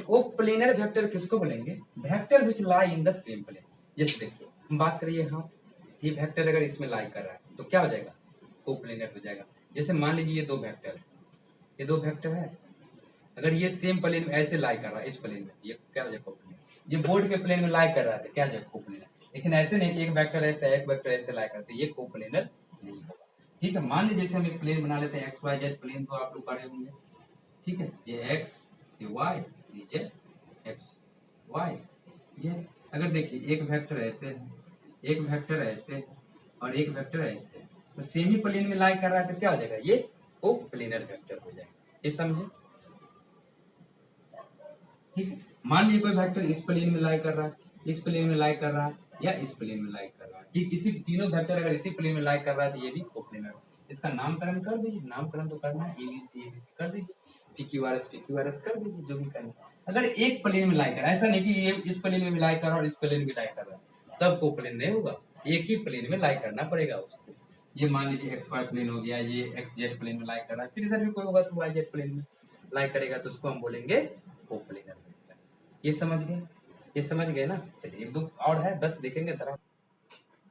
कोप्लेनर वेक्टर किसको बोलेंगे, vector which lie in the same plane. जैसे देखिए हम बात करिए, हाँ ये वेक्टर अगर इसमें लाई कर रहा है तो क्या हो जाएगा, कोप्लेनर हो जाएगा। जैसे मान लीजिए ये दो वेक्टर है, ये दो वेक्टर है, अगर ये सेम प्लेन में ऐसे लाई कर रहा है, इस प्लेन में, ये क्या हो जाएगा, कोप्लेनर। ये बोर्ड के प्लेन में लाई कर रहा है तो क्या हो जाएगा, कोप्लेनर। लेकिन ऐसे नहीं कि एक वेक्टर ऐसे एक वेक्टर ऐसे लाई करते, ये कोप्लेनर नहीं होगा, ठीक है। मान लीजिए जैसे हम एक प्लेन बना लेते हैं, एक्स वाई जेड प्लेन, तो आप लोग पढ़े होंगे, ठीक है। ये एक्स, ये वाई, ये जेड, एक्स वाई जेड। अगर देखिए एक वेक्टर ऐसे है, एक वेक्टर ऐसे है, और एक वेक्टर ऐसे है, तो सेमी प्लेन में लाई कर रहा है तो क्या हो जाएगा, ये कोप्लेनर वेक्टर हो जाएगा। ये समझे, ठीक है। मान लीजिए कोई वेक्टर इस प्लेन में लाई कर रहा है, इस प्लेन में लाई कर रहा है, या इस प्लेन में लाई कर रहा है, ठीक। इसी तीनों वेक्टर अगर इसी प्लेन में लाई कर रहा है तो ये भी कोप्लेनर। इसका नामकरण कर दीजिए, नामकरण तो करना है, एबीसी एबीसी कर दीजिए, पीक्यूआरएस पीक्यूआरएस कर दीजिए, जो भी करना है। अगर एक प्लेन में लाई कर रहा है, ऐसा नहीं कि ये इस प्लेन में भी लाई कर रहा है और इस प्लेन में लाई कर रहा है, तब कोप्लेन नहीं होगा। एक ही प्लेन में लाई करना पड़ेगा उसको। ये मान लीजिए एक्स वाई प्लेन हो गया, ये एक्स जेड प्लेन में लाई कर रहा है, फिर इधर भी कोई होगा तो वाई जेड प्लेन में लाई करेगा, तो उसको हम बोलेंगे कोप्लेनर वेक्टर। ये समझ गए, ये समझ गए ना। चलिए एक दो और है, बस देखेंगे तरह।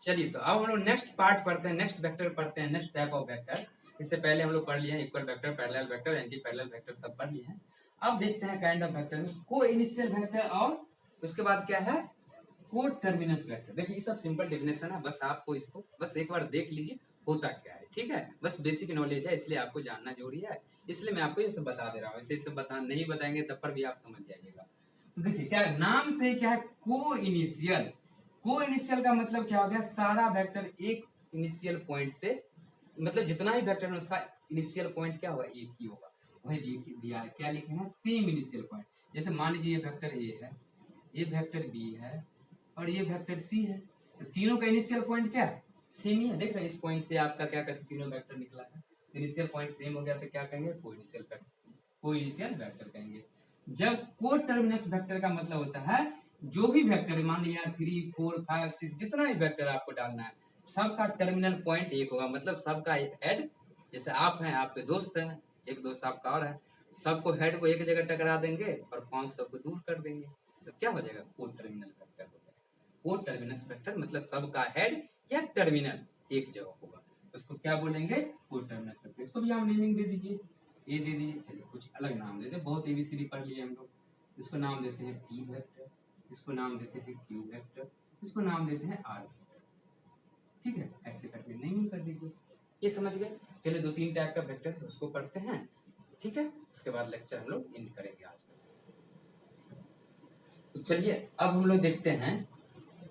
चलिए तो अब हम लोग नेक्स्ट पार्ट पढ़ते हैं, नेक्स्ट वेक्टर पढ़ते हैं, नेक्स्ट टाइप ऑफ वेक्टर। इससे पहले हम लोग पढ़ लिए हैं equal vector, parallel vector, anti parallel vector सब पढ़ लिए हैं। अब देखते हैं काइंड ऑफ वेक्टर में को इनिशियल वेक्टर, और उसके बाद क्या है, को टर्मिनस वेक्टर। देखिए ये सब सिंपल डेफिनेशन है, बस आपको इसको बस एक बार देख लीजिए होता क्या है, ठीक है। बस बेसिक नॉलेज है, इसलिए आपको जानना जरूरी है, इसलिए मैं आपको ये सब बता दे रहा हूँ। इसे सब बता नहीं बताएंगे तब पर भी आप समझ जाइएगा। तो देखिए क्या नाम से क्या है, को इनिशियल। को इनिशियल का मतलब क्या हो गया, सारा वेक्टर एक इनिशियल पॉइंट से, मतलब जितना ही वेक्टर है उसका इनिशियल पॉइंट क्या होगा, एक ही होगा। वही दिया है, क्या लिखे हैं, सेम इनिशियल पॉइंट। जैसे मान लीजिए ये वेक्टर ए है, ये वेक्टर बी है, और ये वेक्टर सी है, तो तीनों का इनिशियल पॉइंट क्या है, सेम ही है। देख रहे हैं इस पॉइंट से आपका क्या कहते, तीनों वेक्टर निकला है, इनिशियल पॉइंट सेम हो गया तो क्या कहेंगे, को इनिशियल को इनिशियल वेक्टर कहेंगे। जब को टर्मिनस वेक्टर का मतलब होता है जो भी वेक्टर मान लिया 3 4 5 6 जितना भी वेक्टर आपको डालना है सबका टर्मिनल पॉइंट एक होगा, मतलब सबका हेड, जैसे आप हैं आपके दोस्त हैं, एक दोस्त आपका और है, सबको हेड को एक जगह टकरा देंगे और पांव सबको दूर कर देंगे, तो क्या हो जाएगा, को टर्मिनल वेक्टर हो जाएगा। को टर्मिनस वेक्टर मतलब सबका हेड या टर्मिनल एक जगह होगा, उसको क्या बोलेंगे, को टर्मिनस वेक्टर। इसको भी आप नेमिंग दे दीजिए, ये दे दीजिए, चलिए कुछ अलग नाम देते हैं, बहुत एबीसीडी पढ़ लिए हम लोग। इसको नाम देते हैं पी वेक्टर, इसको नाम देते हैं क्यू वेक्टर, इसको नाम देते हैं आर वेक्टर, ठीक है, ऐसे करके नेमिंग कर दीजिए। ये समझ गए। चलिए 2-3 टाइप का वेक्टर है उसको पढ़ते हैं, ठीक है, उसके बाद लेक्चर हम लोग एंड करेंगे आज का। तो चलिए अब हम लोग देखते हैं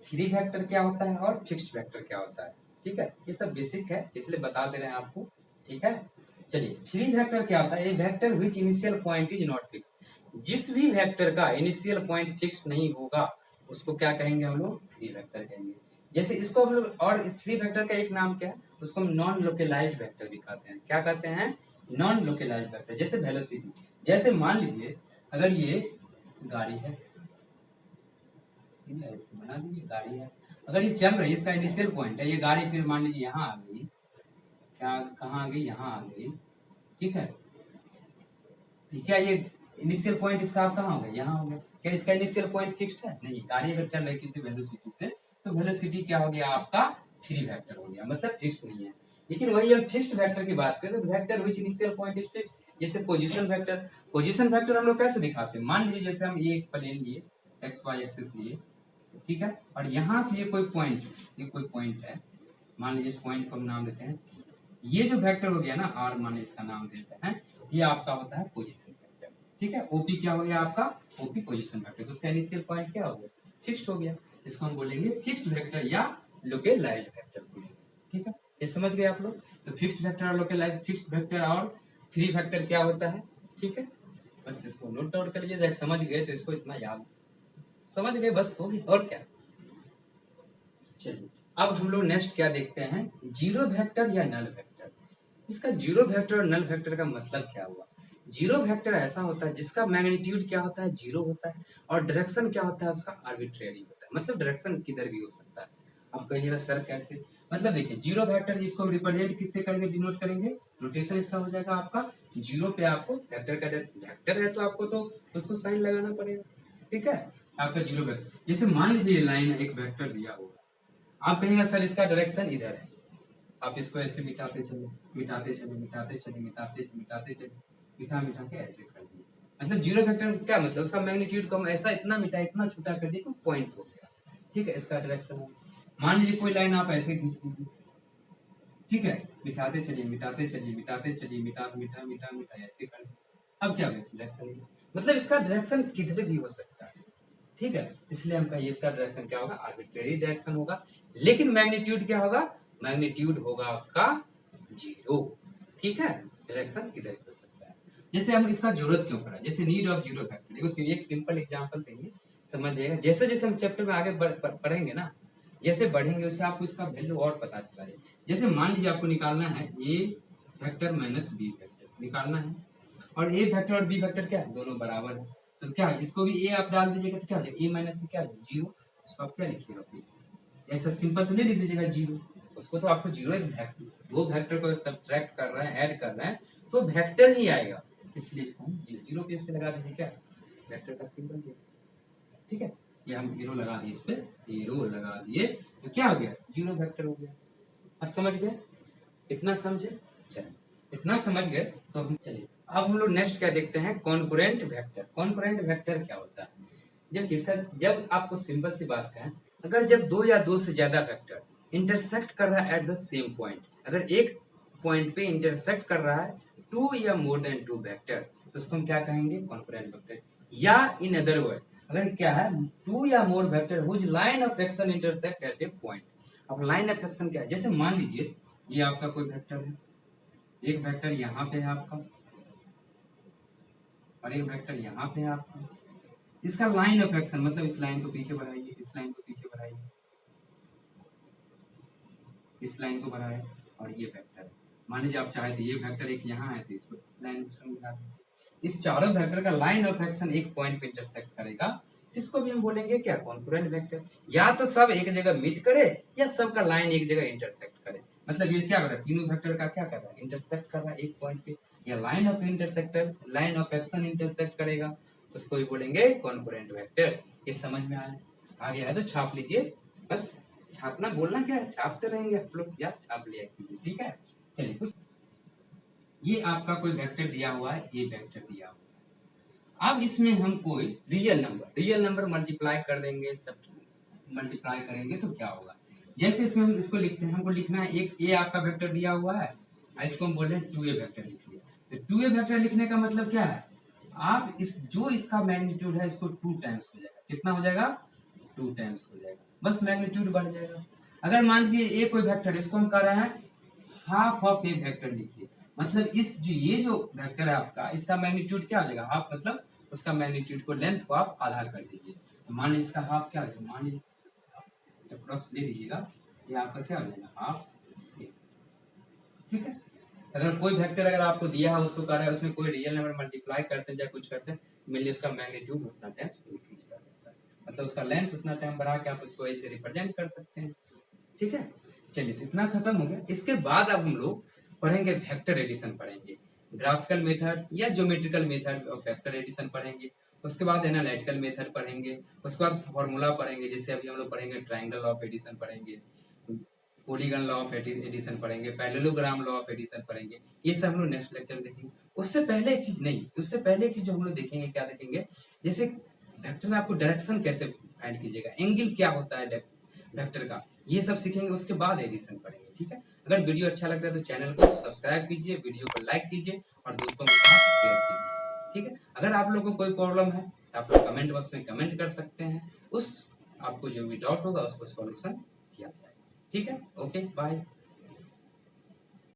फ्री वेक्टर क्या होता है और फिक्स्ड वेक्टर क्या होता है, ठीक है, ये सब बेसिक है इसलिए बता दे रहे हैं आपको, ठीक है। चलिए फ्री वेक्टर क्या होता है, a vector which initial point is not fix, जिस भी वेक्टर का इनिशियल पॉइंट फिक्स नहीं होगा उसको क्या कहेंगे हम लोग, फ्री वेक्टर कहेंगे। जैसे इसको हम लोग, और फ्री वेक्टर का एक नाम क्या है, उसको हम नॉन लोकेलाइज्ड वेक्टर भी कहते हैं। क्या कहते हैं, नॉन लोकेलाइज्ड वेक्टर। जैसे वेलोसिटी, जैसे मान लीजिए अगर ये गाड़ी है, ऐसे बना दीजिए, गाड़ी है, अगर ये चल रही है, इसका इनिशियल पॉइंट है ये गाड़ी, फिर मान लीजिए यहाँ आ गई, क्या कहाँ आ गई, यहाँ आ गई, ठीक है, क्या ये इनिशियल पॉइंट इसका कहाँ हो गया, यहाँ हो गया, क्या इसका इनिशियल पॉइंट फिक्स्ड है, नहीं, गाड़ी अगर चल रही है किसी वेलोसिटी से तो वेलोसिटी क्या हो गया आपका, फ्री वेक्टर हो गया, मतलब फिक्स्ड नहीं है। लेकिन वही हम फिक्स्ड वेक्टर की बात करें तो vector which initial point is fixed, जैसे पोजीशन वेक्टर। पोजीशन वेक्टर हम लोग कैसे दिखाते हैं, मान लीजिए जैसे हम ये एक प्लेन लिए, एक्स वाई एक्सिस लिए, ठीक है, और यहाँ से ये कोई पॉइंट, ये कोई पॉइंट है, मान लीजिए इस पॉइंट को हम नाम देते हैं, ये जो वेक्टर हो गया ना आर, मान इसका नाम देते हैं, ये आपका होता है पोजीशन वेक्टर, ठीक है। ओपी क्या हो गया आपका, ओपी पोजीशन वेक्टर, तो उसका इनिशियल पॉइंट क्या हो गया, फिक्स्ड हो गया, इसको हम बोलेंगे फिक्स्ड वेक्टर या लोकेलाइज्ड वेक्टर बोलेंगे, ठीक है। ये समझ गए आप लोग। तो फिक्स्ड वेक्टर और लोकेलाइज्ड, फिक्स्ड वेक्टर और फ्री वेक्टर क्या होता है, ठीक है, बस इसको नोट डाउन कर लीजिए, समझ गए तो इसको इतना याद, समझ गए बस, होगी और क्या। चलिए अब हम लोग नेक्स्ट क्या देखते हैं, जीरो वेक्टर या नल वेक्टर। इसका जीरो वेक्टर और नल वेक्टर का मतलब क्या हुआ। जीरो वेक्टर ऐसा होता है जिसका मैग्नीट्यूड क्या होता है, जीरो होता है, और डायरेक्शन क्या होता है उसका, आर्बिट्रेरी होता है, मतलब डायरेक्शन किधर भी हो सकता है। अब कहिएगा सर कैसे, मतलब देखिए जीरो वेक्टर इसको हम रिप्रेजेंट किससे करके डिनोट करेंगे, रोटेशन इसका हो जाएगा आपका, जीरो पे आपको वेक्टर का डायरेक्शन, वेक्टर है तो आपको तो उसको साइन लगाना पड़ेगा, ठीक है, आपका जीरो वेक्टर। जैसे मान लीजिए लाइन एक वेक्टर दिया होगा, आप कहेंगे सर इसका डायरेक्शन इधर है, आप इसको ऐसे मिटाते चले मिटाते चले मिटाते चले मिटाते चले, मिटा मिटा के ऐसे कर दिए, मतलब जीरो वेक्टर क्या मतलब, उसका मैग्नीट्यूड कम, ऐसा इतना मिटा इतना छोटा कर दिया तो पॉइंट हो गया, ठीक है, इसका डायरेक्शन है। मान लीजिए कोई लाइन आप ऐसे खींच लीजिए, ठीक है, मिटाते चलिए मिटाते चलिए मिटाते चलिए मिटा मिटा मिटा मिटा ऐसे कर दिया, अब क्या होगा, डायरेक्शन, मतलब इसका डायरेक्शन किधर भी हो सकता है, ठीक है, इसलिए हम कहिए इसका डायरेक्शन क्या होगा, आर्बिट्रेरी डायरेक्शन होगा, लेकिन मैग्नीट्यूड क्या होगा, मैग्नीट्यूड होगा उसका जीरो, ठीक है, डायरेक्शन किधर भी हो सकता है। जैसे हम इसका जरूरत क्यों पड़ा, जैसे नीड ऑफ जीरो वेक्टर, देखो एक सिंपल एग्जांपल देंगे समझ जाएगा, जैसे जैसे हम चैप्टर में आगे पढ़ेंगे ना, जैसे बढ़ेंगे वैसे आपको इसका वैल्यू और पता चला जाए। जैसे मान लीजिए आपको निकालना है a vector minus B vector निकालना है, और ए वेक्टर और बी वेक्टर क्या है, दोनों बराबर है, तो क्या है, इसको भी ए आप डाल दीजिएगा तो क्या हो जाएगा, ए माइनस से क्या है जीरो, इसको आप क्या लिखिएगा फिर, ऐसा सिंपल तो नहीं लिख दीजिएगा जीरो, उसको तो आपको जीरो वेक्टर, दो वेक्टर को सब्ट्रैक्ट कर रहे हैं ऐड कर रहे हैं तो वेक्टर ही आएगा, इसलिए इसको हम जीरो जीरो पे इस पे लगा दीजिए क्या, वेक्टर का सिंबल दिया, ठीक है, ये हम जीरो लगा दिए, इस पे जीरो लगा दिए तो क्या हो गया, जीरो वेक्टर हो गया। अब समझ गए, इतना समझे, चलिए इतना समझ गए तो हम चलिए अब हम लोग नेक्स्ट क्या देखते हैं, कॉन्करेंट वेक्टर। कॉन्करेंट वेक्टर क्या होता है, जब किसका, जब आपको सिंपल सी बात कहें, अगर जब दो या दो से ज्यादा वेक्टर इंटरसेक्ट कर रहा है एट द सेम पॉइंट, अगर एक पॉइंट पे इंटरसेक्ट कर रहा है टू या मोर देन टू वेक्टर, तो उसको हम क्या कहेंगे, कॉन्करेंट वेक्टर। या इन अदर वर्ड, अगर क्या है, टू या more vector whose line of action intersect at a point. अब लाइन ऑफ एक्शन क्या है, जैसे मान लीजिए ये आपका कोई वेक्टर है, एक वेक्टर यहाँ पे है आपका और एक वेक्टर यहाँ पे है आपका, इसका लाइन ऑफ एक्शन मतलब इस लाइन को पीछे बढ़ाइए, इस लाइन को पीछे बढ़ाइए, इस लाइन को बढ़ाए, और ये वेक्टर मान लीजिए आप चाहे तो ये वेक्टर एक यहाँ है तो इसको लाइन ऑफ एक्शन बढ़ा दीजिए, इस चारों वेक्टर का लाइन ऑफ एक्शन एक पॉइंट पे इंटरसेक्ट करेगा, जिसको भी हम बोलेंगे क्या, कॉन्करेंट वेक्टर। या तो सब एक जगह मीट करे या सबका लाइन एक जगह इंटरसेक्ट करे। मतलब ये क्या कर रहा है, तीनों वेक्टर का क्या कर रहा है, इंटरसेक्ट कर रहा है एक पॉइंट पे, या line of intersector, line of action intersect करेगा, तो उसको भी बोलेंगे कॉन्करेंट वेक्टर। ये समझ में आ गया है तो छाप लीजिए, बस छापना बोलना क्या है, छापते रहेंगे आप लोग, या छाप लिया कीजिए, ठीक है। चलिए कुछ, ये आपका कोई वेक्टर दिया हुआ है, ये वेक्टर दिया हुआ है। अब इसमें हम कोई रियल नंबर मल्टीप्लाई कर देंगे, सब मल्टीप्लाई करेंगे तो क्या होगा, जैसे इसमें हम इसको लिखते हैं, हमको लिखना है एक ए आपका वेक्टर दिया हुआ है, इसको हम बोल रहे हैं 2a वेक्टर लिख लिया। तो 2a वेक्टर लिखने का मतलब क्या है, आप इस जो इसका मैग्नीट्यूड है इसको 2 टाइम्स हो जाएगा, कितना हो जाएगा, 2 टाइम्स हो जाएगा, बस मैग्नीट्यूड बढ़ जाएगा। अगर मान लीजिए ए कोई वेक्टर, इसको हम कर रहे हैं हाफ ऑफ ए वेक्टर लिखिए, मतलब इस जो ये जो वेक्टर है आपका, इसका मैग्नीट्यूड क्या हो जाएगा, हाफ, मतलब उसका मैग्नीट्यूड को, लेंथ को आप आधा कर दीजिए, तो मान लीजिए इसका हाफ क्या हो जाएगा, मान लीजिए अप्रोक्स ले लीजिएगा, ये आपका क्या हो जाएगा, हाफ, ठीक है। अगर कोई वेक्टर अगर आपको दिया है, उसको कर रहा है, उसमें कोई रियल नंबर मल्टीप्लाई करते हैं या कुछ करते हैं, मेनली उसका मैग्नीट्यूड उतना टाइम्स इंक्रीज कर देता है, मतलब उसका लेंथ उतना टाइम बढ़ा के आप उसको ऐसे रिप्रेजेंट कर सकते हैं, ठीक है। चलिए तो इतना खत्म हो गया। इसके बाद अब हम लोग पढ़ेंगे वेक्टर एडिशन, पढ़ेंगे ग्राफिकल मेथड या geometrical method of vector addition पढ़ेंगे, उसके बाद एनालिटिकल मेथड पढ़ेंगे, उसके बाद फॉर्मूला पढ़ेंगे, जैसे अभी हम लोग पढ़ेंगे ट्रायंगल लॉ ऑफ एडिशन पढ़ेंगे, पॉलीगन लॉ ऑफ एडिशन पढ़ेंगे, पैरेललोग्राम लॉ ऑफ एडिशन पढ़ेंगे, ये सब हम लोग नेक्स्ट लेक्चर में देखेंगे। उससे पहले एक चीज नहीं, उससे पहले एक चीज जो हम लोग देखेंगे, क्या देखेंगे, जैसे वेक्टर में आपको डायरेक्शन कैसे फाइंड कीजिएगा, एंगल क्या होता है वेक्टर का, ये सब सीखेंगे, उसके बाद एडिशन पढ़ेंगे, ठीक है। अगर वीडियो अच्छा लगता है तो चैनल को सब्सक्राइब कीजिए, वीडियो को लाइक कीजिए और दोस्तों के साथ शेयर कीजिए, ठीक है। अगर आप लोगों को कोई प्रॉब्लम है तो आप लोग कमेंट बॉक्स में कमेंट कर सकते हैं, उस आपको जो भी डाउट होगा उसको सॉल्यूशन किया जाएगा, ठीक है। Okay, bye.